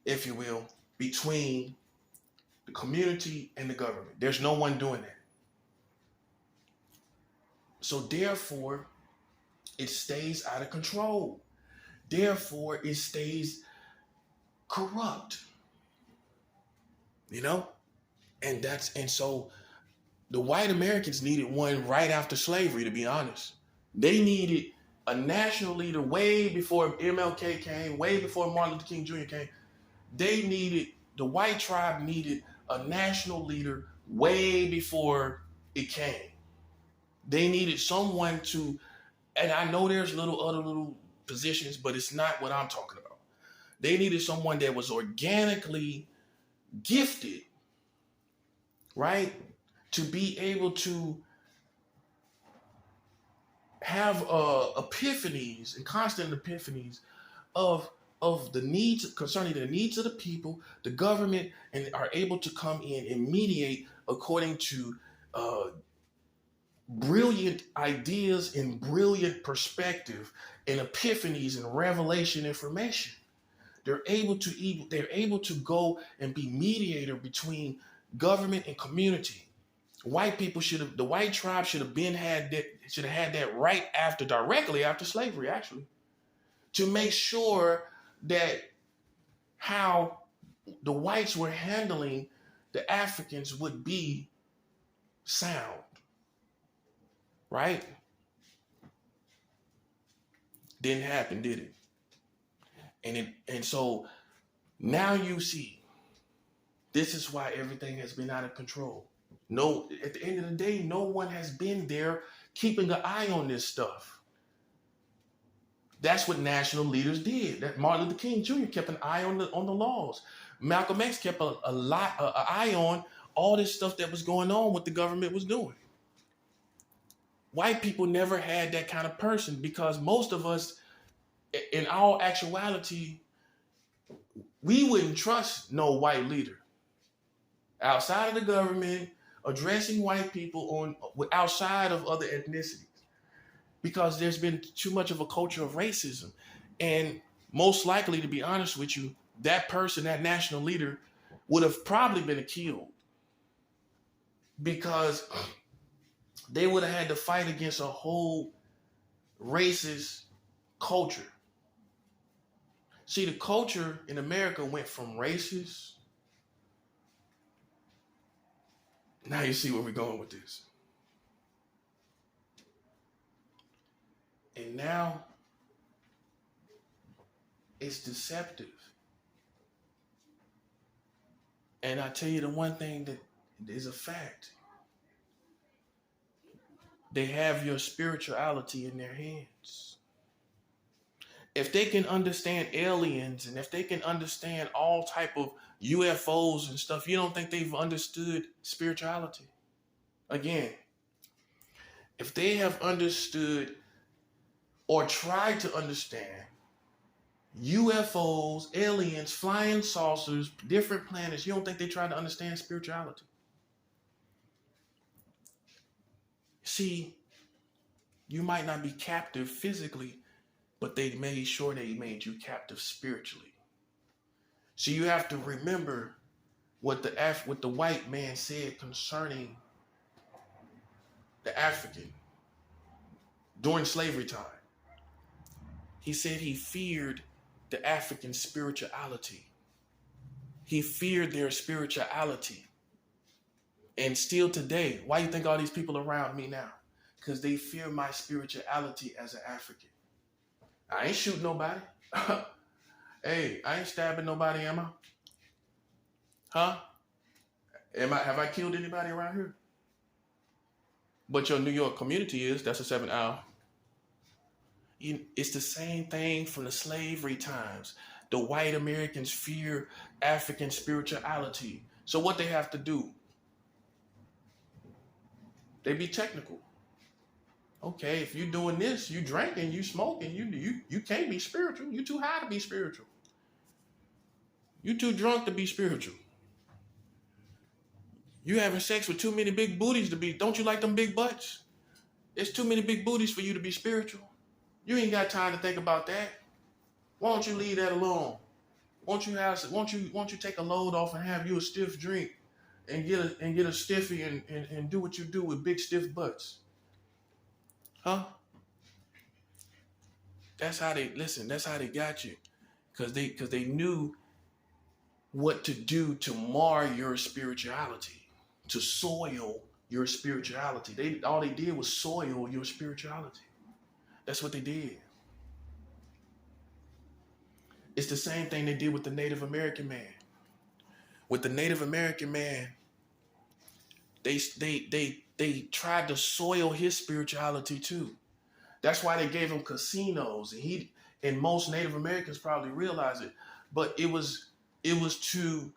if you will, between the community and the government. There's no one doing that. So therefore, it stays out of control. Therefore, it stays corrupt. And so the white Americans needed one right after slavery, to be honest. They needed a national leader way before MLK came, way before Martin Luther King Jr. came. The white tribe needed a national leader way before it came. They needed someone to, and I know there's other little positions, but it's not what I'm talking about. They needed someone that was organically gifted, right? To be able to have epiphanies and constant epiphanies of the needs, concerning the needs of the people, the government, and are able to come in and mediate according to brilliant ideas and brilliant perspective and epiphanies and revelation information. They're able to go and be mediator between government and community. The white tribe should have had that right directly after slavery, actually, to make sure that how the whites were handling the Africans would be sound. Right? Didn't happen, did it? And so now you see, this is why everything has been out of control. No, at the end of the day, no one has been there keeping an eye on this stuff. That's what national leaders did. That Martin Luther King Jr. kept an eye on the laws. Malcolm X kept an eye on all this stuff that was going on, what the government was doing. White people never had that kind of person because most of us, in all actuality, we wouldn't trust no white leader outside of the government addressing white people outside of other ethnicities, because there's been too much of a culture of racism. And most likely, to be honest with you, that person, that national leader, would have probably been killed because they would have had to fight against a whole racist culture. See, the culture in America went from racist. Now you see where we're going with this. And now it's deceptive. And I tell you the one thing that is a fact. They have your spirituality in their hands. If they can understand aliens and if they can understand all type of UFOs and stuff, you don't think they've understood spirituality? Again, if they have understood or tried to understand UFOs, aliens, flying saucers, different planets, you don't think they tried to understand spirituality? See, you might not be captive physically, but they made sure they made you captive spiritually. So you have to remember what the white man said concerning the African during slavery time. He said he feared the African spirituality. He feared their spirituality. And still today, why do you think all these people around me now? Because they fear my spirituality as an African. I ain't shooting nobody. Hey, I ain't stabbing nobody, am I? Huh? Have I killed anybody around here? But your New York community is. That's a 7 hour. It's the same thing from the slavery times. The white Americans fear African spirituality. So what they have to do? They be technical. Okay, if you doing this, you drinking, you smoking, you can't be spiritual. You too high to be spiritual. You too drunk to be spiritual. You having sex with too many big booties to be. Don't you like them big butts? It's too many big booties for you to be spiritual. You ain't got time to think about that. Why don't you leave that alone? Won't you take a load off and have you a stiff drink and get a stiffy and do what you do with big stiff butts? Huh? That's how they got you. Cause they knew what to do to mar your spirituality, to soil your spirituality. All they did was soil your spirituality. That's what they did. It's the same thing they did with the Native American man. With the Native American man, they tried to soil his spirituality too. That's why they gave him casinos, and most Native Americans probably realize it. But it was to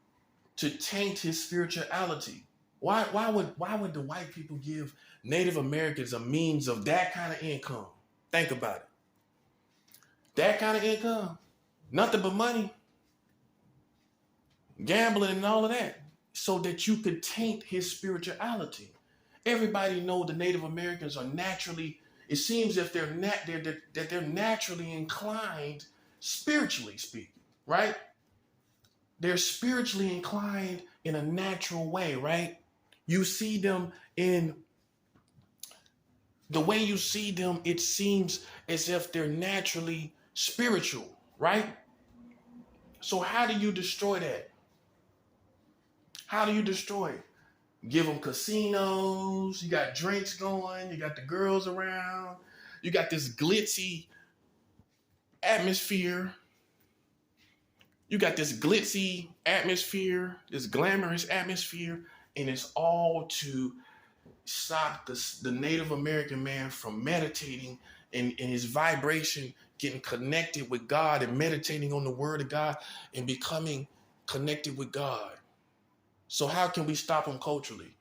taint his spirituality. Why would the white people give Native Americans a means of that kind of income? Think about it. That kind of income, nothing but money, gambling and all of that, so that you could taint his spirituality. Everybody know the Native Americans are naturally, it seems if they're naturally inclined, spiritually speaking, right? They're spiritually inclined in a natural way, right? You see them in the way you see them, it seems as if they're naturally spiritual, right? So how do you destroy that? How do you destroy it? Give them casinos, you got drinks going, you got the girls around, you got this glitzy atmosphere. You got this glitzy atmosphere, this glamorous atmosphere, and it's all to stop the Native American man from meditating and his vibration, getting connected with God and meditating on the word of God and becoming connected with God. So how can we stop him culturally?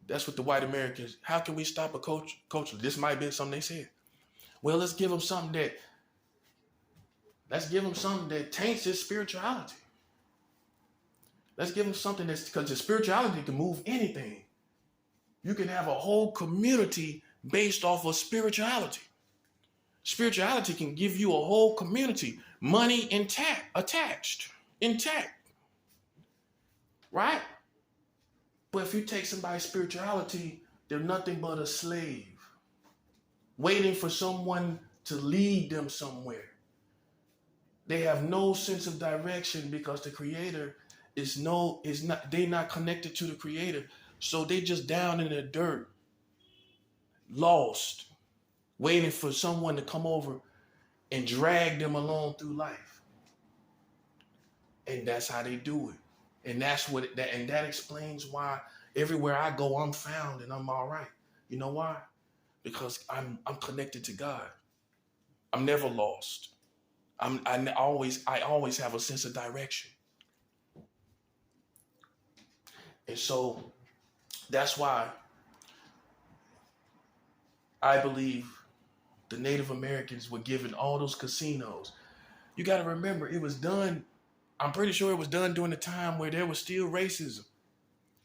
That's what the white Americans, how can we stop a culturally? This might be something they said. Well, let's give him something that taints his spirituality. Let's give him something because the spirituality can move anything. You can have a whole community based off of spirituality. Spirituality can give you a whole community, money intact, right? But if you take somebody's spirituality, they're nothing but a slave, waiting for someone to lead them somewhere. They have no sense of direction because the creator they're not connected to the creator. So they just down in the dirt, lost, waiting for someone to come over and drag them along through life. And that's how they do it. And that explains why everywhere I go, I'm found and I'm all right. You know why? Because I'm connected to God. I'm never lost. I always have a sense of direction. And so that's why I believe the Native Americans were given all those casinos. You got to remember, it was done, I'm pretty sure it was done during the time where there was still racism.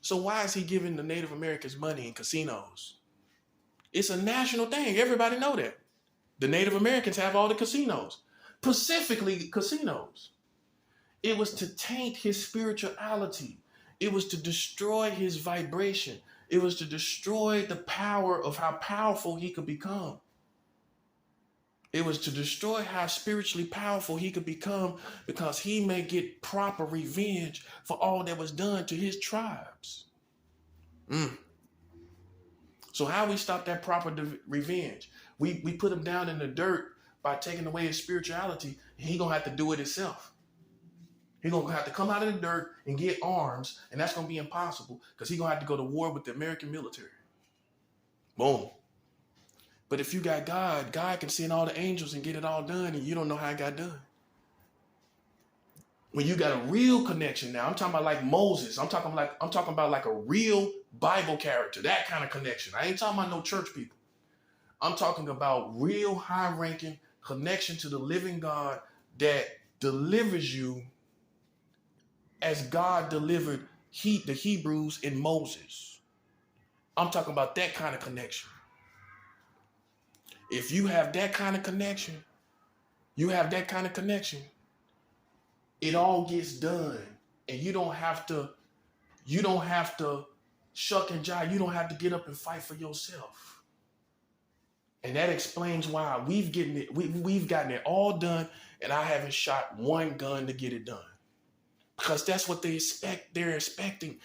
So why is he giving the Native Americans money in casinos? It's a national thing. Everybody know that. The Native Americans have all the casinos, specifically casinos. It was to taint his spirituality. It was to destroy his vibration. It was to destroy the power of how powerful he could become. It was to destroy how spiritually powerful he could become because he may get proper revenge for all that was done to his tribes. So how we stop that proper revenge? We put him down in the dirt by taking away his spirituality. He gonna have to do it himself. He gonna have to come out of the dirt and get arms, and that's gonna be impossible because he gonna have to go to war with the American military. Boom. But if you got God, God can send all the angels and get it all done, and you don't know how it got done. When you got a real connection now, I'm talking about like Moses. I'm talking about like a real Bible character, that kind of connection. I ain't talking about no church people. I'm talking about real high-ranking connection to the living God that delivers you as God delivered the Hebrews in Moses. I'm talking about that kind of connection. If you have that kind of connection, it all gets done. And you don't have to shuck and jive. You don't have to get up and fight for yourself. And that explains why we've gotten it all done, and I haven't shot one gun to get it done. Because that's what they expect. They're expecting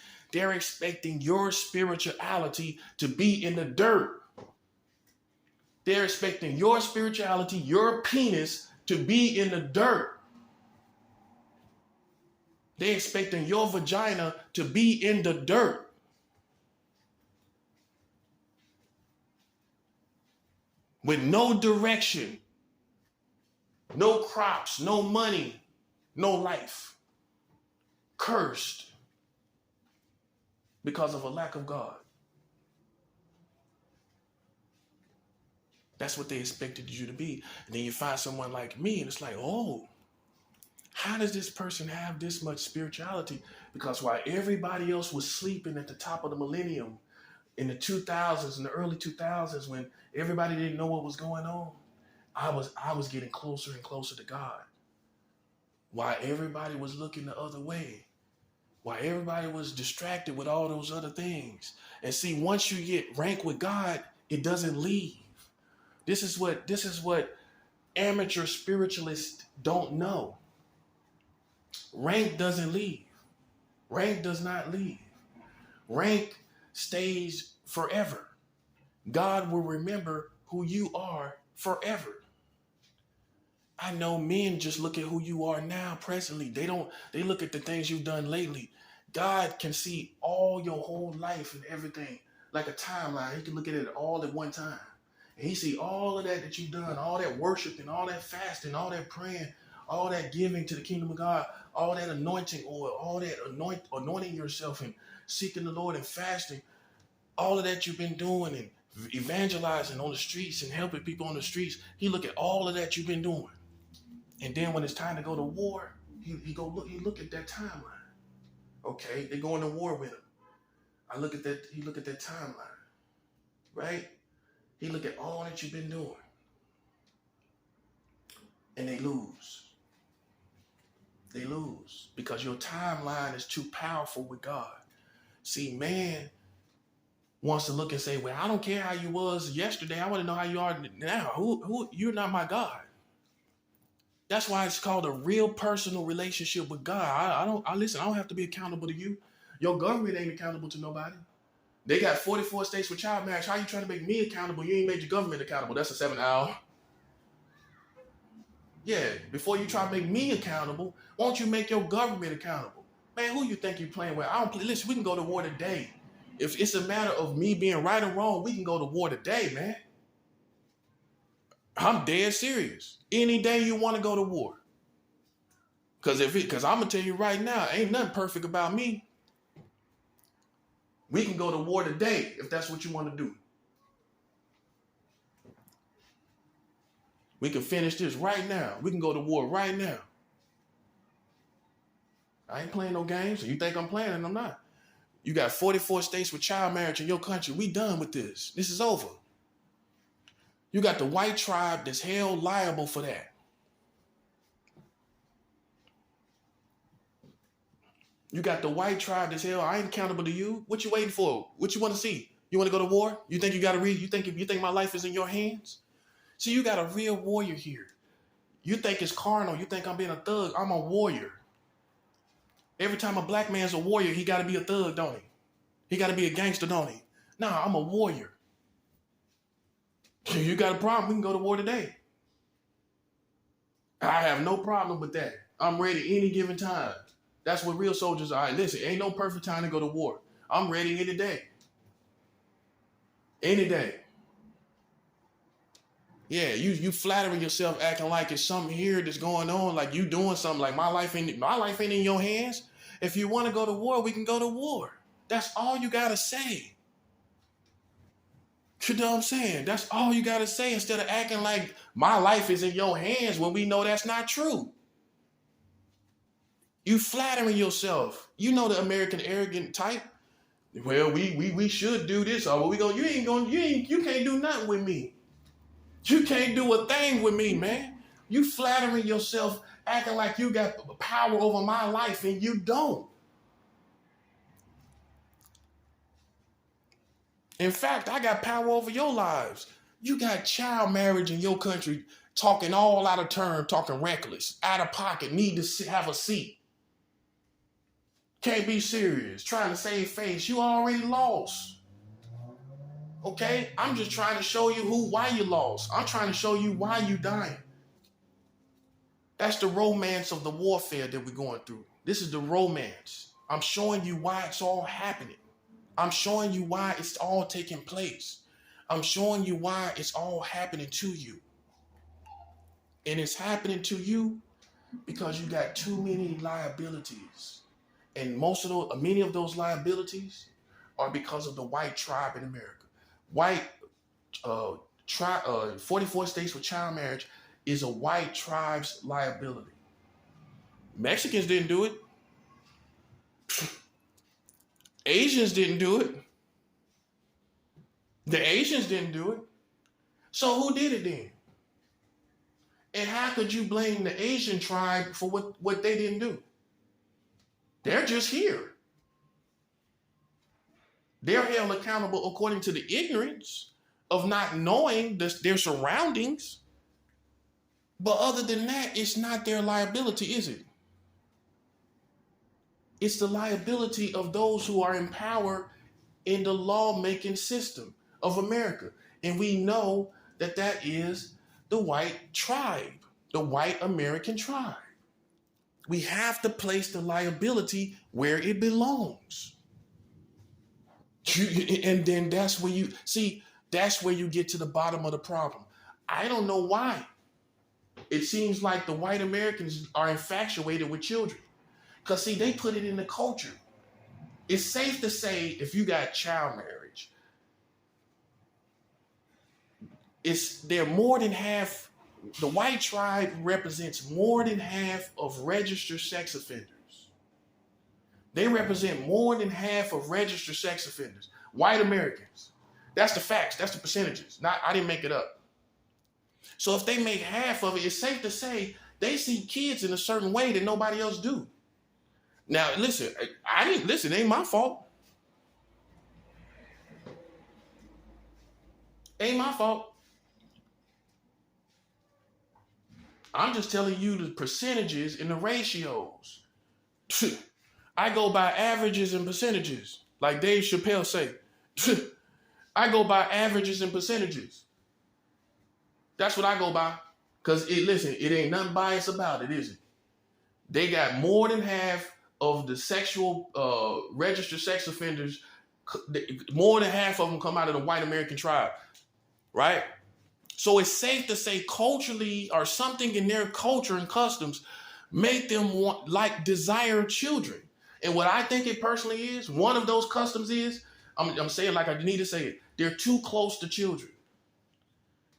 your spirituality to be in the dirt. They're expecting your spirituality, your penis, to be in the dirt. They're expecting your vagina to be in the dirt. With no direction, no crops, no money, no life. Cursed because of a lack of God. That's what they expected you to be. And then you find someone like me, and it's like, oh, how does this person have this much spirituality? Because while everybody else was sleeping at the top of the millennium in the 2000s, in the early 2000s, when everybody didn't know what was going on, I was getting closer and closer to God. While everybody was looking the other way. While everybody was distracted with all those other things. And see, once you get rank with God, it doesn't leave. This is what amateur spiritualists don't know. Rank doesn't leave. Rank does not leave. Rank stays forever. God will remember who you are forever. I know men just look at who you are now presently. They look at the things you've done lately. God can see all your whole life and everything like a timeline. He can look at it all at one time. And he see all of that you've done, all that worshiping, all that fasting, all that praying, all that giving to the kingdom of God, all that anointing oil, all that anointing yourself and seeking the Lord and fasting, all of that you've been doing and evangelizing on the streets and helping people on the streets. He look at all of that you've been doing. And then when it's time to go to war, he look at that timeline. Okay, they're going to war with him. He look at that timeline. Right? He look at all that you've been doing. And they lose. They lose because your timeline is too powerful with God. See, man wants to look and say, well, I don't care how you was yesterday. I want to know how you are now. Who you're not my God. That's why it's called a real personal relationship with God. I don't have to be accountable to you. Your government ain't accountable to nobody. They got 44 states with child marriage. How you trying to make me accountable? You ain't made your government accountable. That's a 7 hour. Yeah, before you try to make me accountable, why don't you make your government accountable? Man, who you think you playing with? Listen, we can go to war today. If it's a matter of me being right or wrong, we can go to war today, man. I'm dead serious. Any day you want to go to war. Because I'm going to tell you right now, ain't nothing perfect about me. We can go to war today if that's what you want to do. We can finish this right now. We can go to war right now. I ain't playing no games. You think I'm playing and I'm not. You got 44 states with child marriage in your country. We done with this. This is over. You got the white tribe that's held liable for that. You got the white tribe that's held, I ain't accountable to you. What you waiting for? What you want to see? You want to go to war? You think you got to read? You think my life is in your hands? See, you got a real warrior here. You think it's carnal. You think I'm being a thug. I'm a warrior. Every time a black man's a warrior, he got to be a thug, don't he? He got to be a gangster, don't he? Nah, I'm a warrior. You got a problem, we can go to war today. I have no problem with that. I'm ready any given time. That's what real soldiers are. Listen, ain't no perfect time to go to war. I'm ready any day. Any day. Yeah, you flattering yourself, acting like it's something here that's going on, like you doing something, like my life ain't in your hands. If you want to go to war, we can go to war. That's all you gotta say. You know what I'm saying? That's all you gotta say instead of acting like my life is in your hands when we know that's not true. You flattering yourself. You know the American arrogant type. Well, we should do this, or we go. You can't do nothing with me. You can't do a thing with me, man. You flattering yourself, acting like you got power over my life, and you don't. In fact, I got power over your lives. You got child marriage in your country, talking all out of turn, talking reckless, out of pocket, need to have a seat. Can't be serious, trying to save face. You already lost. Okay? I'm just trying to show you why you lost. I'm trying to show you why you dying. That's the romance of the warfare that we're going through. This is the romance. I'm showing you why it's all happening. I'm showing you why it's all taking place. I'm showing you why it's all happening to you. And it's happening to you because you got too many liabilities. And many of those liabilities are because of the white tribe in America. 44 states with child marriage is a white tribe's liability. Mexicans didn't do it. Asians didn't do it. The Asians didn't do it. So who did it then? And how could you blame the Asian tribe for what they didn't do? They're just here. They're held accountable according to the ignorance of not knowing their surroundings. But other than that, it's not their liability, is it? It's the liability of those who are in power in the lawmaking system of America. And we know that is the white tribe, the white American tribe. We have to place the liability where it belongs. And then that's where you get to the bottom of the problem. I don't know why. It seems like the white Americans are infatuated with children. Because, see, they put it in the culture. It's safe to say if you got child marriage, they're more than half, the white tribe represents more than half of registered sex offenders. They represent more than half of registered sex offenders. White Americans. That's the facts. That's the percentages. I didn't make it up. So if they make half of it, it's safe to say they see kids in a certain way that nobody else do. Now, listen, it ain't my fault. Ain't my fault. I'm just telling you the percentages and the ratios. I go by averages and percentages, like Dave Chappelle say. I go by averages and percentages. That's what I go by. Because, it ain't nothing biased about it, is it? They got more than half of the sexual registered sex offenders, more than half of them come out of the white American tribe, right? So it's safe to say culturally or something in their culture and customs make them desire children. And what I think it personally is, one of those customs is, I'm saying like I need to say it, they're too close to children.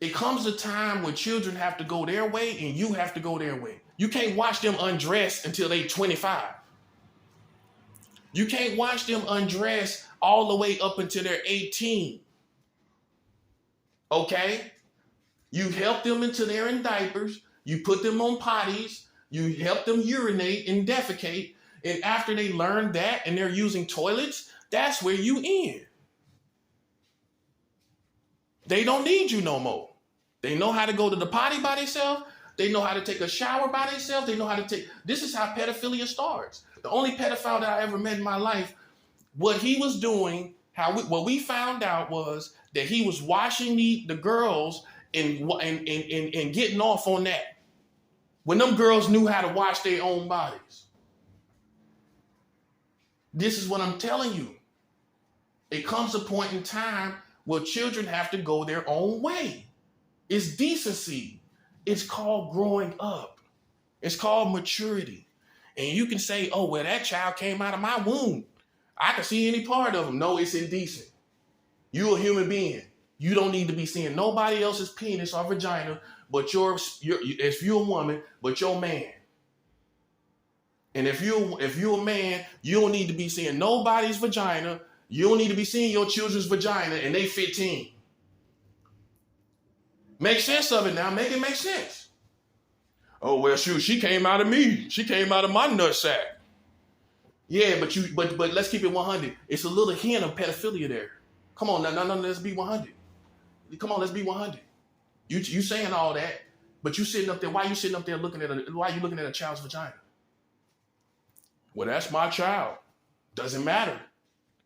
It comes a time when children have to go their way and you have to go their way. You can't watch them undress until they're 25. You can't watch them undress all the way up until they're 18. Okay? You help them until they're in diapers. You put them on potties. You help them urinate and defecate. And after they learn that and they're using toilets, that's where you end. They don't need you no more. They know how to go to the potty by themselves. They know how to take a shower by themselves. They know how to this is how pedophilia starts. The only pedophile that I ever met in my life, what he was doing What we found out was that he was washing the girls and getting off on that. When them girls knew how to wash their own bodies. This is what I'm telling you. It comes a point in time where children have to go their own way. It's decency. It's called growing up. It's called maturity. And you can say, oh, well, that child came out of my womb. I can see any part of him. No, it's indecent. You're a human being. You don't need to be seeing nobody else's penis or vagina, but if you're a woman, but your man. And if you're a man, you don't need to be seeing nobody's vagina. You don't need to be seeing your children's vagina, and they 15. Make sense of it now. Make it make sense. Oh, well, shoot, she came out of me. She came out of my nutsack. Yeah, but let's keep it 100. It's a little hint of pedophilia there. Come on, no, let's be 100. Come on, let's be 100. You saying all that, but you sitting up there. Why you sitting up there why are you looking at a child's vagina? Well, that's my child. Doesn't matter.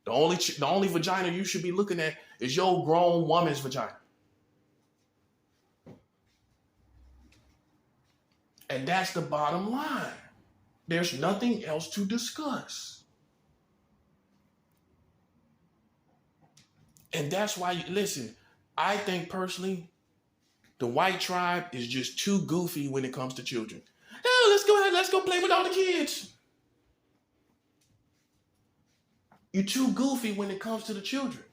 The only vagina you should be looking at is your grown woman's vagina. And that's the bottom line. There's nothing else to discuss. And that's why, listen, I think personally, the white tribe is just too goofy when it comes to children. Oh, let's go play with all the kids. You're too goofy when it comes to the children.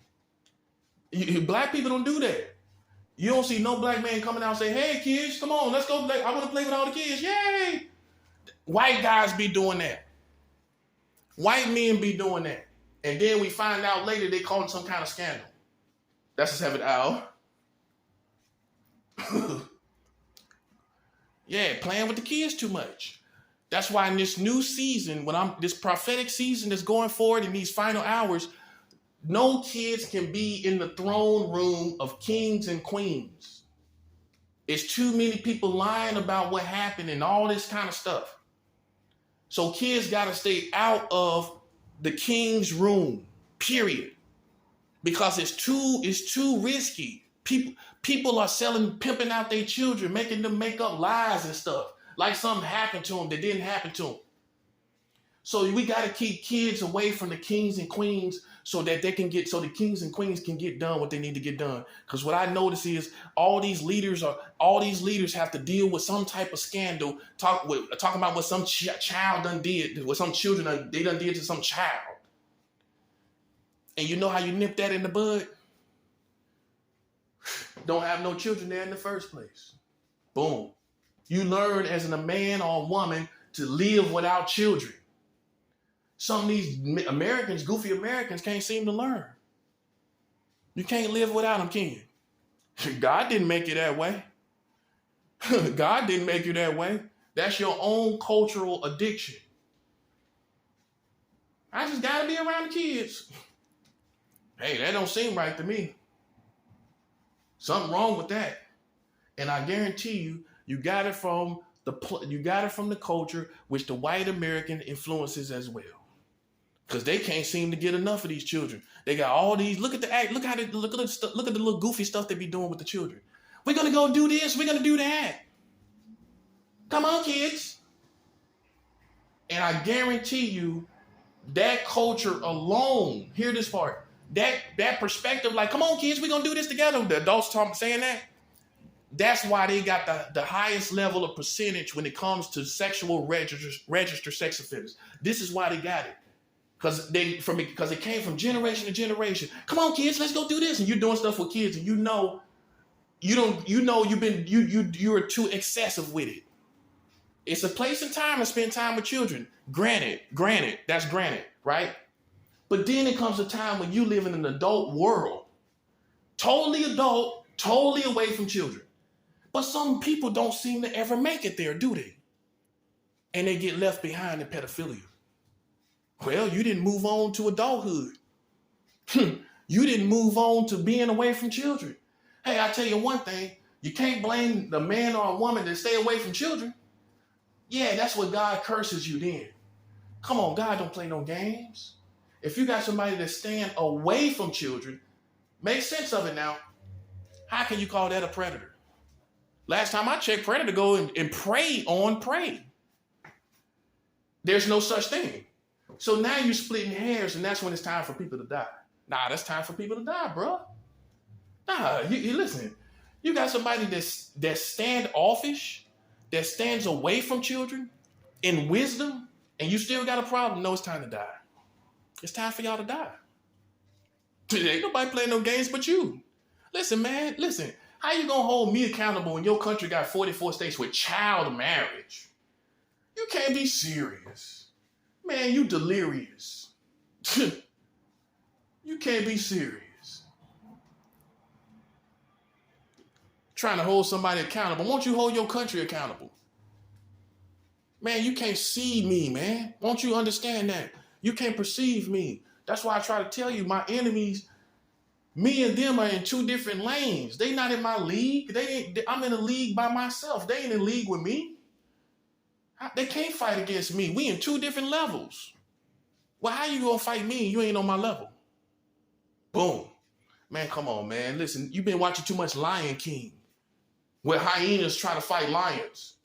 Black people don't do that. You don't see no black man coming out and say, hey, kids, come on, let's go play. I want to play with all the kids. Yay! White guys be doing that. White men be doing that. And then we find out later they call it some kind of scandal. That's the 7th hour. Yeah, playing with the kids too much. That's why in this new season, this prophetic season that's going forward in these final hours, no kids can be in the throne room of kings and queens. It's too many people lying about what happened and all this kind of stuff. So kids got to stay out of the king's room, period. Because it's too risky. People are pimping out their children, making them make up lies and stuff. Like something happened to them that didn't happen to them. So we got to keep kids away from the kings and queens so that the kings and queens can get done what they need to get done. Because what I notice is all these leaders have to deal with some type of scandal, talking about what some child done did, what some children done did to some child. And you know how you nip that in the bud? Don't have no children there in the first place. Boom. You learn as a man or a woman to live without children. Some of these Americans, goofy Americans, can't seem to learn. You can't live without them, can you? God didn't make you that way. God didn't make you that way. That's your own cultural addiction. I just got to be around the kids. Hey, that don't seem right to me. Something wrong with that. And I guarantee you got it from the culture, which the white American influences as well. Because they can't seem to get enough of these children. They got all these. Look at the little goofy stuff they be doing with the children. We're gonna go do this. We're gonna do that. Come on, kids. And I guarantee you, that culture alone. Hear this part. That perspective, like, come on, kids, we're gonna do this together. The adults saying that. That's why they got the highest level of percentage when it comes to sexual registered sex offenders. This is why they got it. Because it came from generation to generation. Come on, kids, let's go do this. And you're doing stuff with kids, and you're too excessive with it. It's a place and time to spend time with children. Granted, that's granted, right? But then it comes a time when you live in an adult world. Totally adult, totally away from children. But some people don't seem to ever make it there, do they? And they get left behind in pedophilia. Well, you didn't move on to adulthood. You didn't move on to being away from children. Hey, I tell you one thing. You can't blame the man or a woman to stay away from children. Yeah, that's what God curses you then. Come on, God don't play no games. If you got somebody that stand away from children, make sense of it now. How can you call that a predator? Last time I checked, predator go and prey on prey. There's no such thing. So now you're splitting hairs, and that's when it's time for people to die. Nah, that's time for people to die, bro. Nah, you listen. You got somebody that's standoffish, that stands away from children in wisdom, and you still got a problem. No, it's time to die. It's time for y'all to die. Ain't nobody playing no games but you. Listen, man, listen. How you gonna hold me accountable when your country got 44 states with child marriage? You can't be serious. Man, you delirious. You can't be serious. Trying to hold somebody accountable. Won't you hold your country accountable? Man, you can't see me, man. Won't you understand that? You can't perceive me. That's why I try to tell you, my enemies, me and them are in two different lanes. They not in my league. I'm in a league by myself. They ain't in a league with me. They can't fight against me. We in two different levels. Well, how you gonna fight me and you ain't on my level? Boom. Man, come on, man. Listen, you've been watching too much Lion King, where hyenas try to fight lions.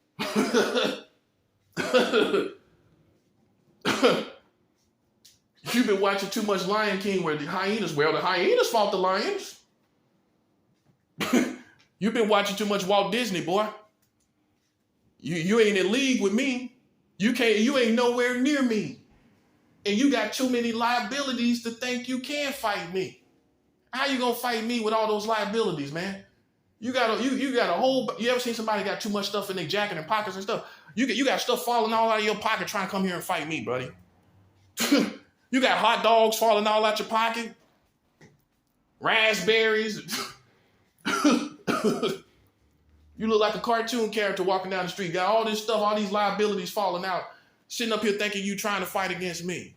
You've been watching too much Lion King where the hyenas fought the lions. You've been watching too much Walt Disney, boy. You ain't in league with me. You ain't nowhere near me. And you got too many liabilities to think you can fight me. How you gonna fight me with all those liabilities, man? You got a whole. You ever seen somebody got too much stuff in their jacket and pockets and stuff? You got stuff falling all out of your pocket trying to come here and fight me, buddy. You got hot dogs falling all out your pocket, raspberries. You look like a cartoon character walking down the street. Got all this stuff, all these liabilities falling out, sitting up here thinking you trying to fight against me.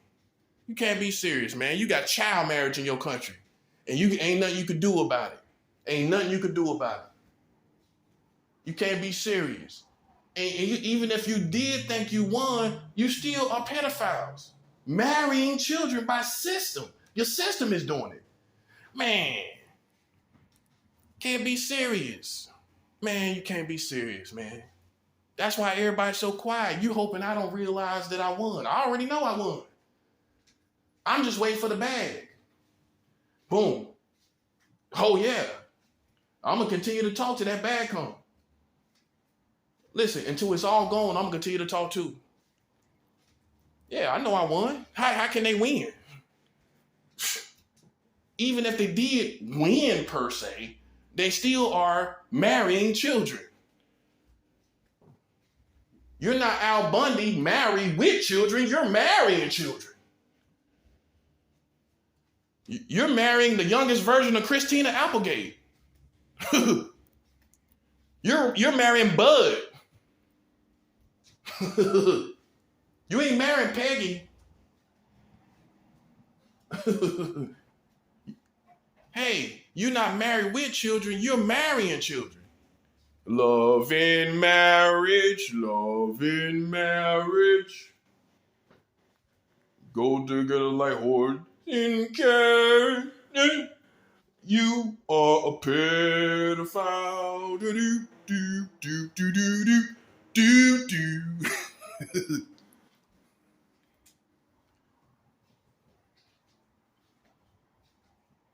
You can't be serious, man. You got child marriage in your country, and ain't nothing you could do about it. Ain't nothing you could do about it. You can't be serious. And even if you did think you won, you still are pedophiles. Marrying children by system. Your system is doing it. Man, can't be serious. Man, you can't be serious, man. That's why everybody's so quiet. You hoping I don't realize that I won. I already know I won. I'm just waiting for the bag. Boom. Oh, yeah. I'm going to continue to talk till that bag comes. Listen, until it's all gone, I'm going to continue to talk too. Yeah, I know I won. How can they win? Even if they did win per se, they still are marrying children. You're not Al Bundy married with children. You're marrying children. You're marrying the youngest version of Christina Applegate. You're marrying Bud. You ain't marrying Peggy. Hey, you're not married with children. You're marrying children. Love in marriage, love in marriage. Go together like horse and carrot. You are a pedophile. Do do do do do do do do.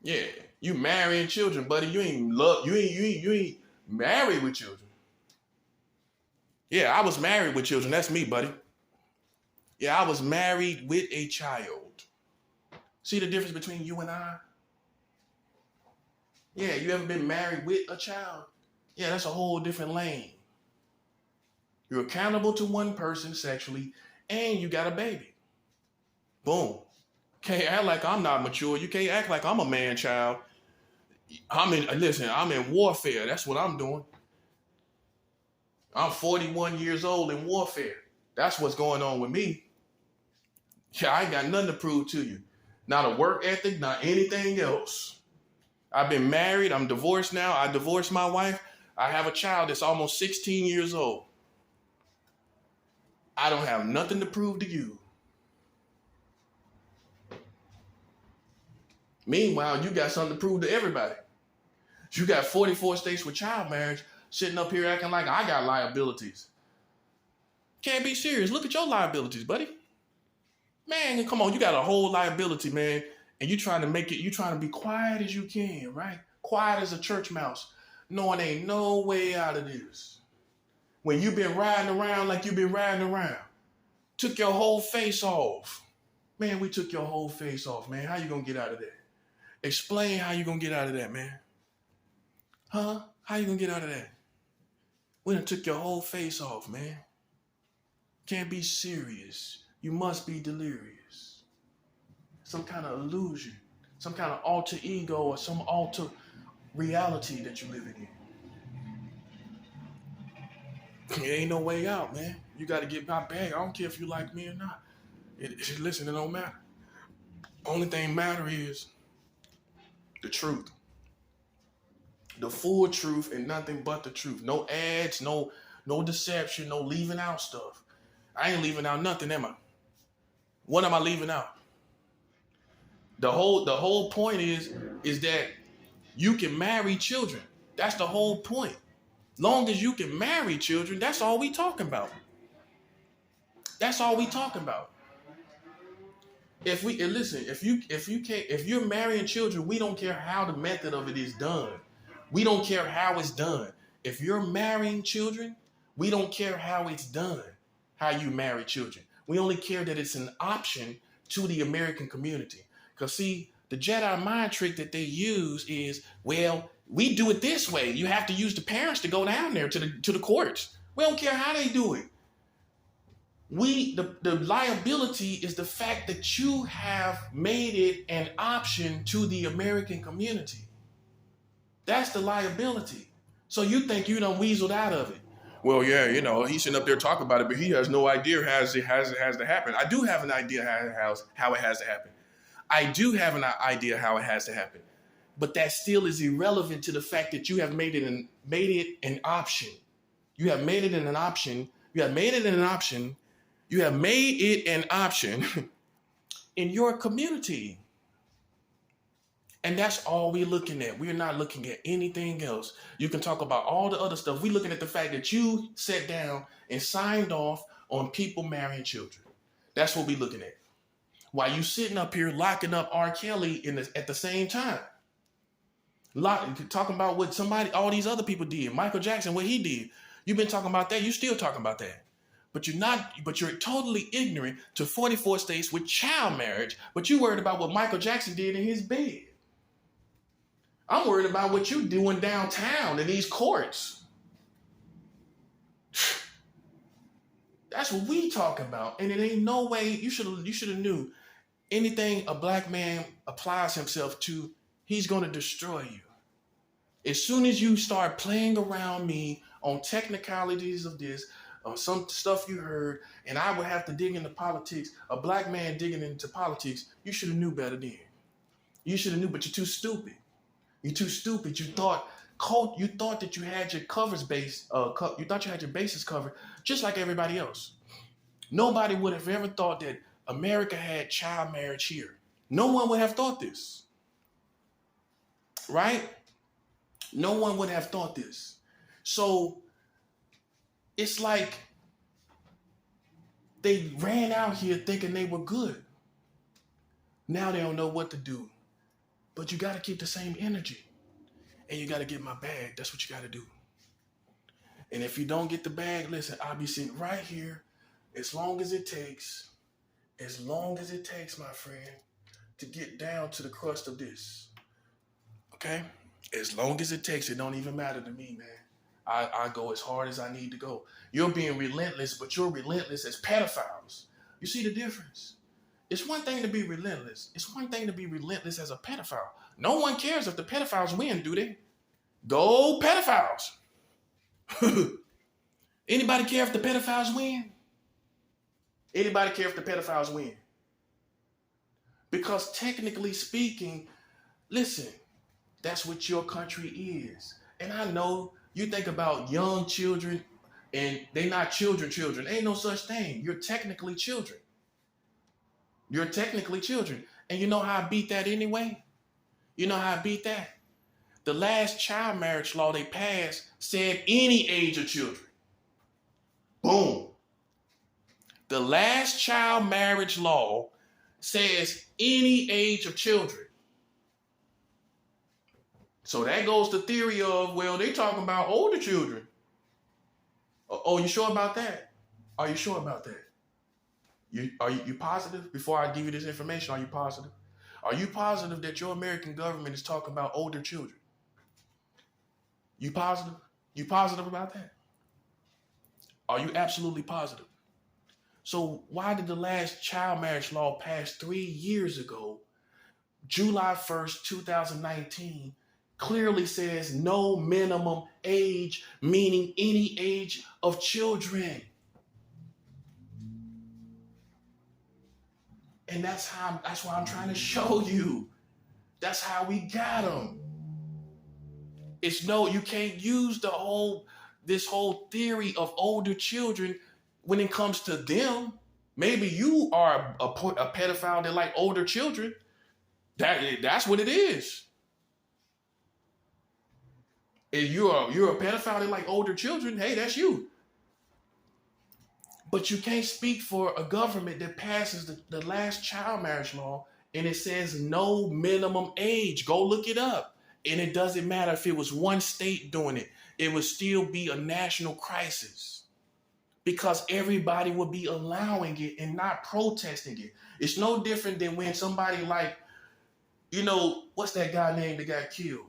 Yeah, you marrying children, buddy. You ain't married with children. Yeah, I was married with children. That's me, buddy. Yeah, I was married with a child. See the difference between you and I? Yeah, you ever been married with a child? Yeah, that's a whole different lane. You're accountable to one person sexually, and you got a baby. Boom. Can't act like I'm not mature. You can't act like I'm a man child. I'm in warfare. That's what I'm doing. I'm 41 years old in warfare. That's what's going on with me. Yeah, I ain't got nothing to prove to you. Not a work ethic, not anything else. I've been married. I'm divorced now. I divorced my wife. I have a child that's almost 16 years old. I don't have nothing to prove to you. Meanwhile, you got something to prove to everybody. You got 44 states with child marriage sitting up here acting like I got liabilities. Can't be serious. Look at your liabilities, buddy. Man, come on, you got a whole liability, man. And you trying to be quiet as you can, right? Quiet as a church mouse, knowing ain't no way out of this. When you've been riding around like you've been riding around, took your whole face off. Man, we took your whole face off, man. How you gonna get out of that? Explain how you gonna get out of that, man. Huh? How you gonna get out of that? We done took your whole face off, man. Can't be serious. You must be delirious. Some kind of illusion, some kind of alter ego or some alter reality that you're living in. There ain't no way out, man. You got to get my bag. I don't care if you like me or not. Listen, it don't matter. Only thing matter is the truth. The full truth and nothing but the truth. No ads, no deception, no leaving out stuff. I ain't leaving out nothing, am I? What am I leaving out? The whole point is that you can marry children. That's the whole point. Long as you can marry children, that's all we talking about. That's all we talking about. If you're marrying children, we don't care how the method of it is done. We don't care how it's done. If you're marrying children, we don't care how it's done, how you marry children. We only care that it's an option to the American community. Because see, the Jedi mind trick that they use is, well, we do it this way. You have to use the parents to go down there to the courts. We don't care how they do it. The liability is the fact that you have made it an option to the American community. That's the liability. So you think you done weaseled out of it. Well, yeah, he's sitting up there talking about it, but he has no idea how it has to happen. I do have an idea how it has to happen. I do have an idea how it has to happen. But that still is irrelevant to the fact that you have made it an option. You have made it an option. You have made it an option. You have made it an option in your community. And that's all we're looking at. We're not looking at anything else. You can talk about all the other stuff. We're looking at the fact that you sat down and signed off on people marrying children. That's what we're looking at. While you sitting up here locking up R. Kelly at the same time. Talking about what all these other people did. Michael Jackson, what he did. You've been talking about that. You still talking about that. But you're totally ignorant to 44 states with child marriage, but you worried about what Michael Jackson did in his bed. I'm worried about what you doing downtown in these courts. That's what we talking about. And it ain't no way you should have knew anything a black man applies himself to, he's going to destroy you. As soon as you start playing around me on technicalities of this, some stuff you heard, and I would have to dig into politics, a black man digging into politics, you should have knew better then. You should have knew, but you're too stupid. You're too stupid. You thought that you had your you thought you had your bases covered just like everybody else. Nobody would have ever thought that America had child marriage here. No one would have thought this. Right? No one would have thought this. So it's like they ran out here thinking they were good. Now they don't know what to do. But you got to keep the same energy. And you got to get my bag. That's what you got to do. And if you don't get the bag, listen, I'll be sitting right here as long as it takes, my friend, to get down to the crust of this. Okay? As long as it takes, it don't even matter to me, man. I go as hard as I need to go. You're being relentless, but you're relentless as pedophiles. You see the difference? It's one thing to be relentless. It's one thing to be relentless as a pedophile. No one cares if the pedophiles win, do they? Go pedophiles. Anybody care if the pedophiles win? Anybody care if the pedophiles win? Because technically speaking, listen, that's what your country is. And I know you think about young children and they're not children. Ain't no such thing. You're technically children. You're technically children. And you know how I beat that anyway? You know how I beat that? The last child marriage law they passed said any age of children. Boom. The last child marriage law says any age of children. So that goes to theory of, well, they talking about older children. Oh, you sure about that? Are you sure about that? Are you positive? Before I give you this information, are you positive? Are you positive that your American government is talking about older children? You positive? You positive about that? Are you absolutely positive? So why did the last child marriage law pass 3 years ago, July 1st, 2019, clearly says no minimum age, meaning any age of children? And that's why I'm trying to show you. That's how we got them. It's no, you can't use this whole theory of older children when it comes to them. Maybe you are a pedophile that like older children. That's what it is. If you're a pedophile that like older children, hey, that's you. But you can't speak for a government that passes the last child marriage law and it says no minimum age. Go look it up. And it doesn't matter if it was one state doing it. It would still be a national crisis because everybody would be allowing it and not protesting it. It's no different than when somebody like, what's that guy name that got killed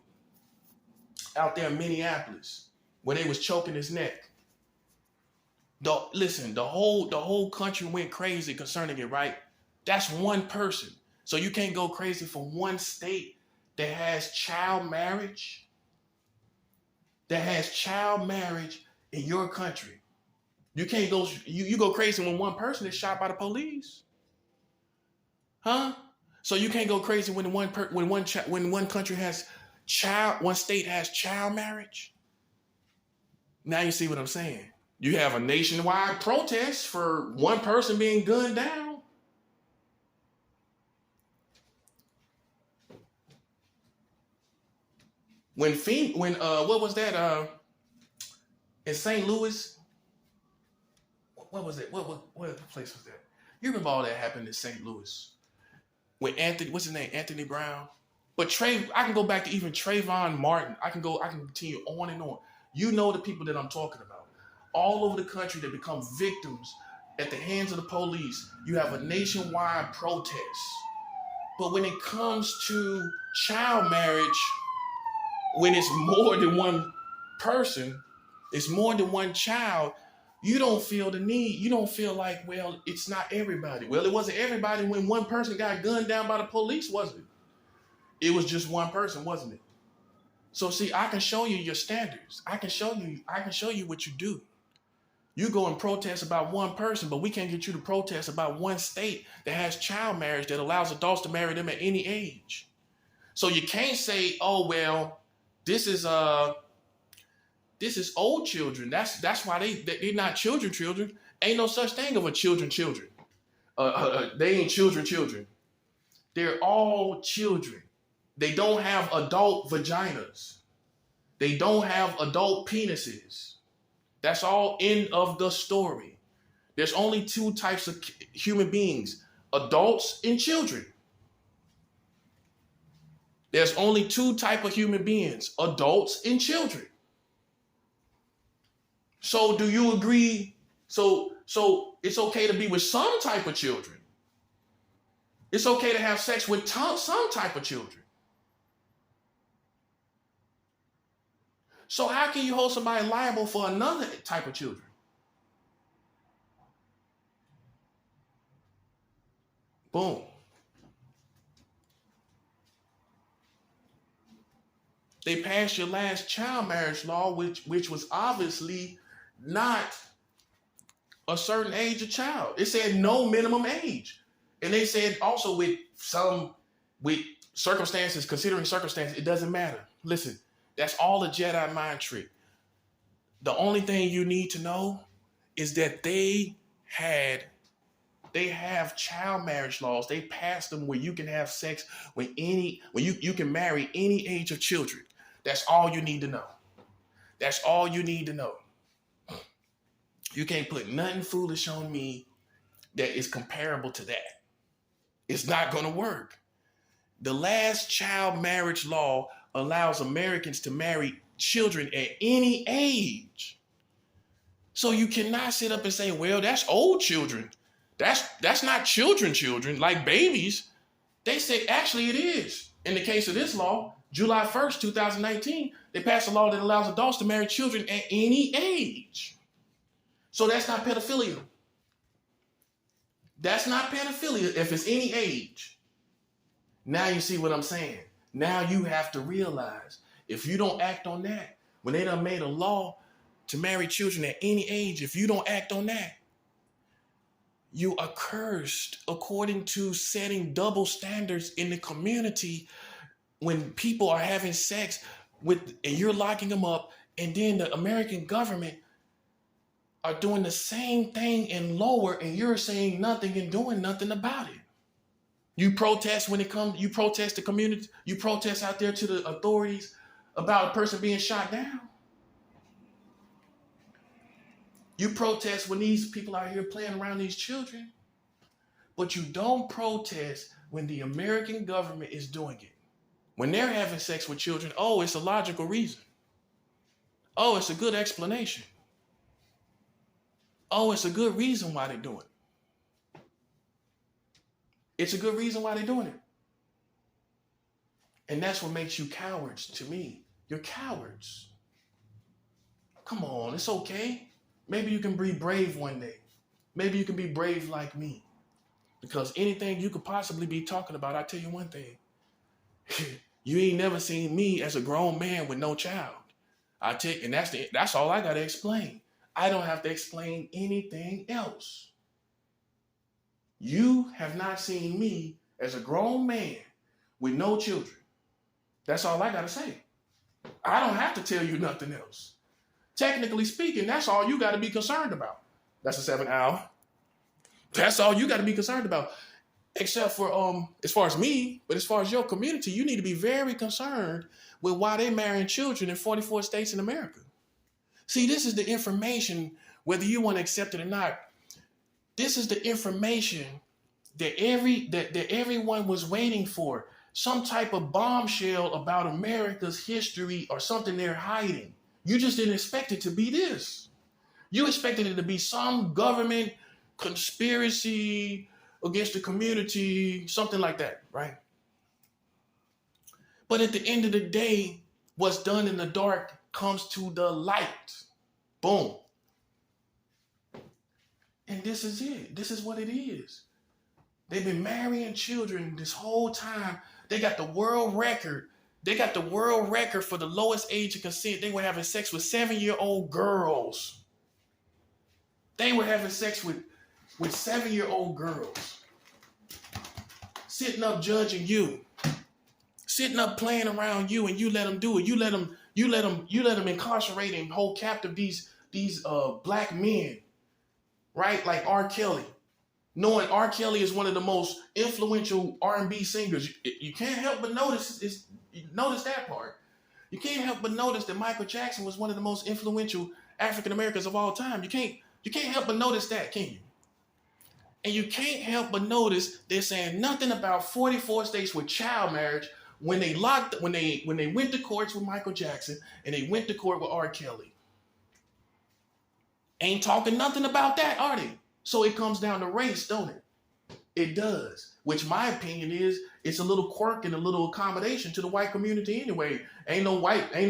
out there in Minneapolis where they was choking his neck? Listen, the whole country went crazy concerning it, right? That's one person. So you can't go crazy for one state that has child marriage, in your country. You can't go, you go crazy when one person is shot by the police. Huh? So you can't go crazy when one country has one state has child marriage. Now you see what I'm saying. You have a nationwide protest for one person being gunned down. What was that? In St. Louis, what was it? What place was that? You remember all that happened in St. Louis with what's his name? Anthony Brown. But I can go back to even Trayvon Martin. I can continue on and on. You know the people that I'm talking about. All over the country that become victims at the hands of the police. You have a nationwide protest. But when it comes to child marriage, when it's more than one person, it's more than one child, you don't feel the need. You don't feel like, well, it's not everybody. Well, it wasn't everybody when one person got gunned down by the police, was it? It was just one person, wasn't it? So see, I can show you your standards. I can show you what you do. You go and protest about one person, but we can't get you to protest about one state that has child marriage that allows adults to marry them at any age. So you can't say, oh, well, this is old children. That's why they're not children. Ain't no such thing of a children. They ain't children. They're all children. They don't have adult vaginas. They don't have adult penises. That's all end of the story. There's only two types of human beings, adults and children. There's only two types of human beings, adults and children. So do you agree? So it's okay to be with some type of children. It's okay to have sex with some type of children. So how can you hold somebody liable for another type of children? Boom. They passed your last child marriage law, which was obviously not a certain age of child. It said no minimum age. And they said also with circumstances, considering circumstances, it doesn't matter. Listen, that's all a Jedi mind trick. The only thing you need to know is that they had they have child marriage laws. They passed them where you can have sex when you can marry any age of children. That's all you need to know. That's all you need to know. You can't put nothing foolish on me that is comparable to that. It's not going to work. The last child marriage law allows Americans to marry children at any age. So you cannot sit up and say, well, that's old children. That's not children, like babies. They say, actually, it is. In the case of this law, July 1st, 2019, they passed a law that allows adults to marry children at any age. So that's not pedophilia. That's not pedophilia if it's any age. Now you see what I'm saying. Now you have to realize if you don't act on that, when they done made a law to marry children at any age, if you don't act on that, you are cursed according to setting double standards in the community when people are having sex with, and you're locking them up, and then the American government are doing the same thing and lower, and you're saying nothing and doing nothing about it. You protest when it comes, you protest the community, you protest out there to the authorities about a person being shot down. You protest when these people out here playing around these children, but you don't protest when the American government is doing it. When they're having sex with children, oh, it's a logical reason. Oh, it's a good explanation. Oh, it's a good reason why they're doing it. It's a good reason why they're doing it. And that's what makes you cowards to me. You're cowards. Come on, it's okay. Maybe you can be brave one day. Maybe you can be brave like me. Because anything you could possibly be talking about, I tell you one thing. You ain't never seen me as a grown man with no child. And that's all I gotta explain. I don't have to explain anything else. You have not seen me as a grown man with no children. That's all I gotta say. I don't have to tell you nothing else. Technically speaking, that's all you got to be concerned about. That's a 7 hour. That's all you got to be concerned about. Except for, as far as me, but as far as your community, you need to be very concerned with why they're marrying children in 44 states in America. See, this is the information, whether you want to accept it or not. This is the information that everyone was waiting for. Some type of bombshell about America's history or something they're hiding. You just didn't expect it to be this. You expected it to be some government conspiracy against the community, something like that, right? But at the end of the day, what's done in the dark comes to the light. Boom. And this is it. This is what it is. They've been marrying children this whole time. They got the world record. They got the world record for the lowest age of consent. They were having sex with 7-year-old girls. They were having sex with 7-year-old girls. Sitting up judging you. Sitting up playing around you, and you let them do it. You let them incarcerate and hold captive these black men, right? Like R. Kelly. Knowing R. Kelly is one of the most influential R&B singers, you can't help but notice that part. You can't help but notice that Michael Jackson was one of the most influential African Americans of all time. You can't help but notice that, can you? And you can't help but notice they're saying nothing about 44 states with child marriage when they went to courts with Michael Jackson and they went to court with R. Kelly. Ain't talking nothing about that, are they? So it comes down to race, don't it? It does. Which my opinion is, it's a little quirk and a little accommodation to the white community anyway. Ain't no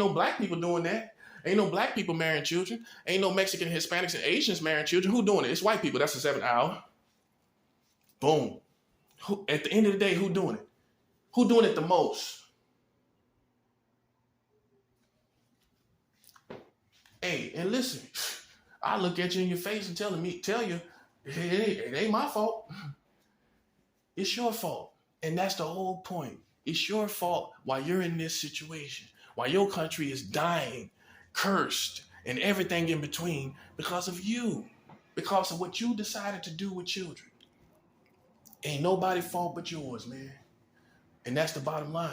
black people doing that. Ain't no black people marrying children. Ain't no Mexican, Hispanics, and Asians marrying children. Who doing it? It's white people. That's the 7th hour. Boom. At the end of the day, who doing it? Who doing it the most? Hey, and listen, I look at you in your face and tell you, it ain't my fault. It's your fault. And that's the whole point. It's your fault while you're in this situation, while your country is dying, cursed, and everything in between because of you, because of what you decided to do with children. Ain't nobody fault but yours, man. And that's the bottom line.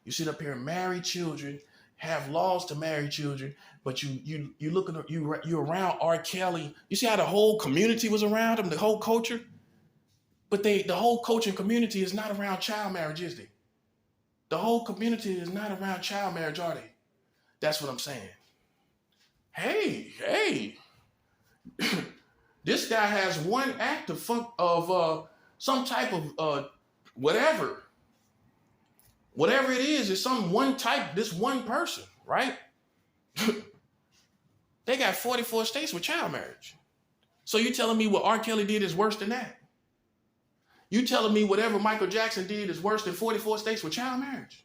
You sit up here and marry children, have laws to marry children, but you looking you around R. Kelly. You see how the whole community was around him, the whole culture? But the whole culture and community is not around child marriage, is they? The whole community is not around child marriage, are they? That's what I'm saying. Hey, this guy has one act of some type of whatever it is. It's some one type. This one person, right? They got 44 states with child marriage. So you telling me what R. Kelly did is worse than that? You telling me whatever Michael Jackson did is worse than 44 states with child marriage?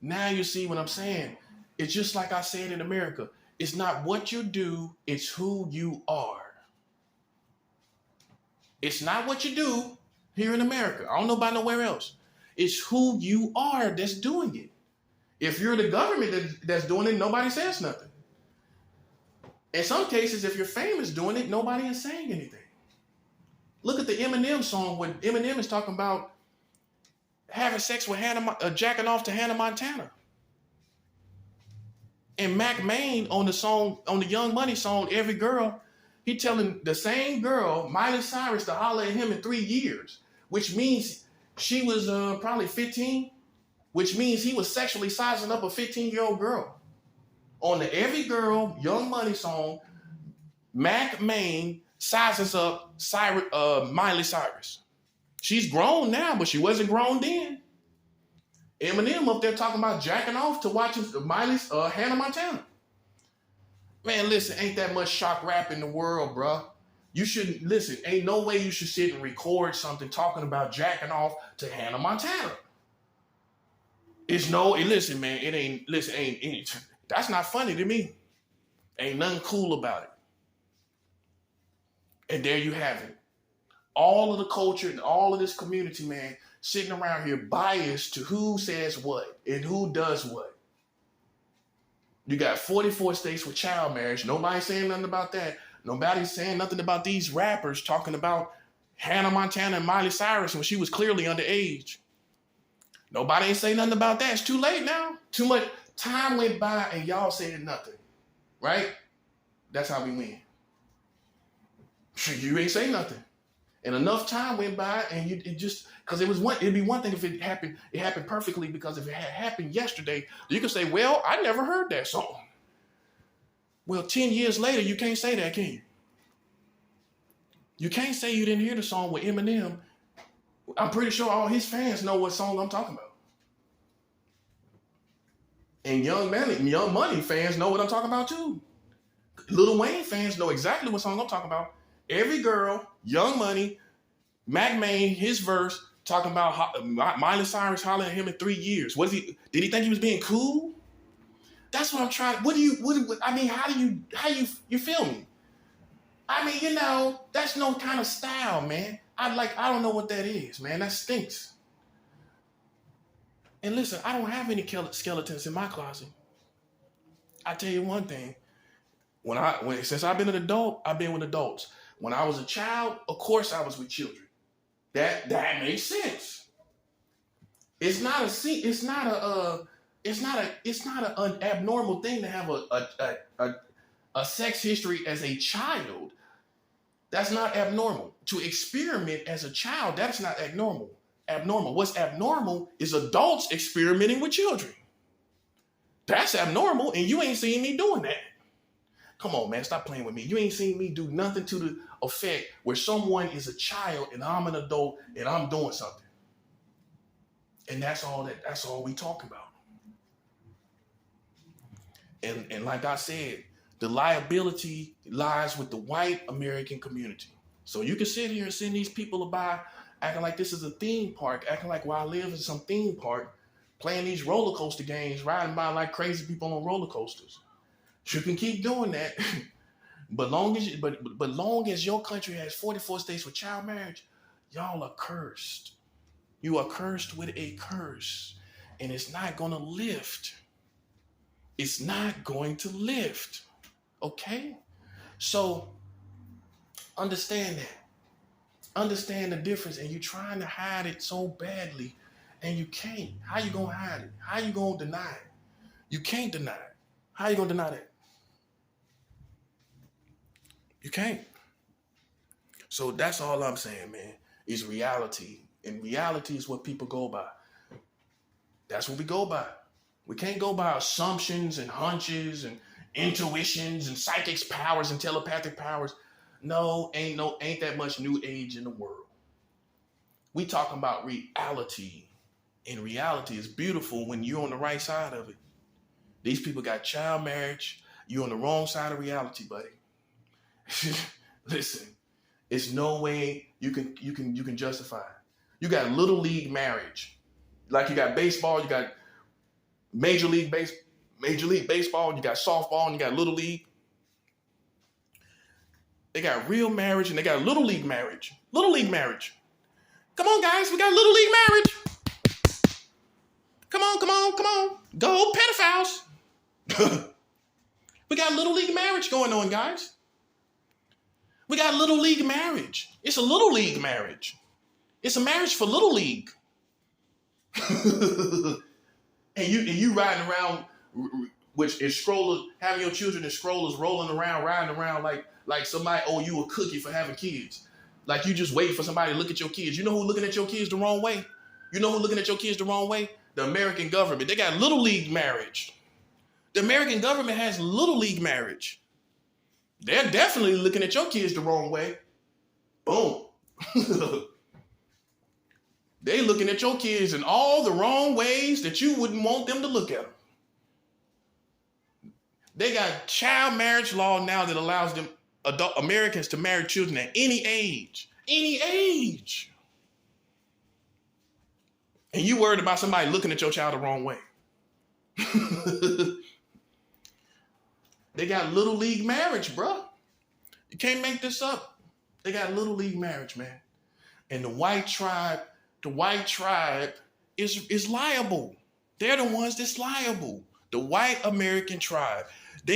Now you see what I'm saying. It's just like I said in America. It's not what you do, it's who you are. It's not what you do here in America. I don't know about nowhere else. It's who you are that's doing it. If you're the government that's doing it, nobody says nothing. In some cases, if you're famous doing it, nobody is saying anything. Look at the Eminem song when Eminem is talking about having sex with jacking off to Hannah Montana. And Mac Main on the Young Money song, Every Girl, he telling the same girl, Miley Cyrus, to holler at him in 3 years, which means she was probably 15, which means he was sexually sizing up a 15-year-old girl. On the Every Girl, Young Money song, Mac Main sizes up Miley Cyrus. She's grown now, but she wasn't grown then. Eminem up there talking about jacking off to watching Miley's Hannah Montana. Man, listen, ain't that much shock rap in the world, bruh. You shouldn't, listen, ain't no way you should sit and record something talking about jacking off to Hannah Montana. Listen, man, that's not funny to me. Ain't nothing cool about it. And there you have it. All of the culture and all of this community, man, sitting around here biased to who says what and who does what. You got 44 states with child marriage. Nobody's saying nothing about that. Nobody's saying nothing about these rappers talking about Hannah Montana and Miley Cyrus when she was clearly underage. Nobody ain't saying nothing about that. It's too late now. Too much time went by and y'all said nothing. Right? That's how we win. You ain't say nothing. And enough time went by and it'd be one thing if it happened perfectly, because if it had happened yesterday, you could say, well, I never heard that song. Well, 10 years later, you can't say that, can you? You can't say you didn't hear the song with Eminem. I'm pretty sure all his fans know what song I'm talking about. And Young Money fans know what I'm talking about too. Lil Wayne fans know exactly what song I'm talking about. Every Girl, Young Money, Mac Main, his verse, talking about Miley Cyrus hollering at him in 3 years. Did he think he was being cool? That's what I'm trying. How do you feel me? I mean, that's no kind of style, man. I don't know what that is, man. That stinks. And listen, I don't have any skeletons in my closet. I tell you one thing. Since I've been an adult, I've been with adults. When I was a child, of course I was with children. That makes sense. It's not an abnormal thing to have a sex history as a child. That's not abnormal. To experiment as a child, that's not abnormal. What's abnormal is adults experimenting with children. That's abnormal, and you ain't seen me doing that. Come on, man, stop playing with me. You ain't seen me do nothing to the effect where someone is a child and I'm an adult and I'm doing something. And that's all we talking about. And like I said, the liability lies with the white American community. So you can sit here and send these people by acting like this is a theme park, acting like where I live is some theme park, playing these roller coaster games, riding by like crazy people on roller coasters. You can keep doing that, but long as your country has 44 states with child marriage, y'all are cursed. You are cursed with a curse, and it's not going to lift. It's not going to lift. Okay? So understand that. Understand the difference, and you're trying to hide it so badly, and you can't. How you gonna hide it? How you gonna deny it? You can't deny it. How you gonna deny that? You can't. So that's all I'm saying, man, is reality. And reality is what people go by. That's what we go by. We can't go by assumptions and hunches and intuitions and psychic powers and telepathic powers. No, ain't that much new age in the world. We talking about reality. And reality is beautiful when you're on the right side of it. These people got child marriage. You're on the wrong side of reality, buddy. Listen, it's no way you can justify it. You got little league marriage. Like you got baseball, you got Major League Baseball, you got softball, and you got Little League. They got real marriage and they got Little League marriage. Little League marriage. Come on, guys, we got Little League marriage. Come on. Go pedophiles. We got Little League marriage going on, guys. We got Little League marriage. It's a Little League marriage. It's a marriage for Little League. and you riding around, which is strollers, having your children in strollers rolling around, riding around like somebody owe you a cookie for having kids. Like you just waiting for somebody to look at your kids. You know who's looking at your kids the wrong way? You know who's looking at your kids the wrong way? The American government. They got Little League marriage. The American government has Little League marriage. They're definitely looking at your kids the wrong way. Boom. They looking at your kids in all the wrong ways that you wouldn't want them to look at them. They got child marriage law now that allows them, adult Americans, to marry children at any age. Any age. And you worried about somebody looking at your child the wrong way. They got Little League marriage, bro. You can't make this up. They got Little League marriage, man. And the white tribe is liable. They're the ones that's liable. The white American tribe.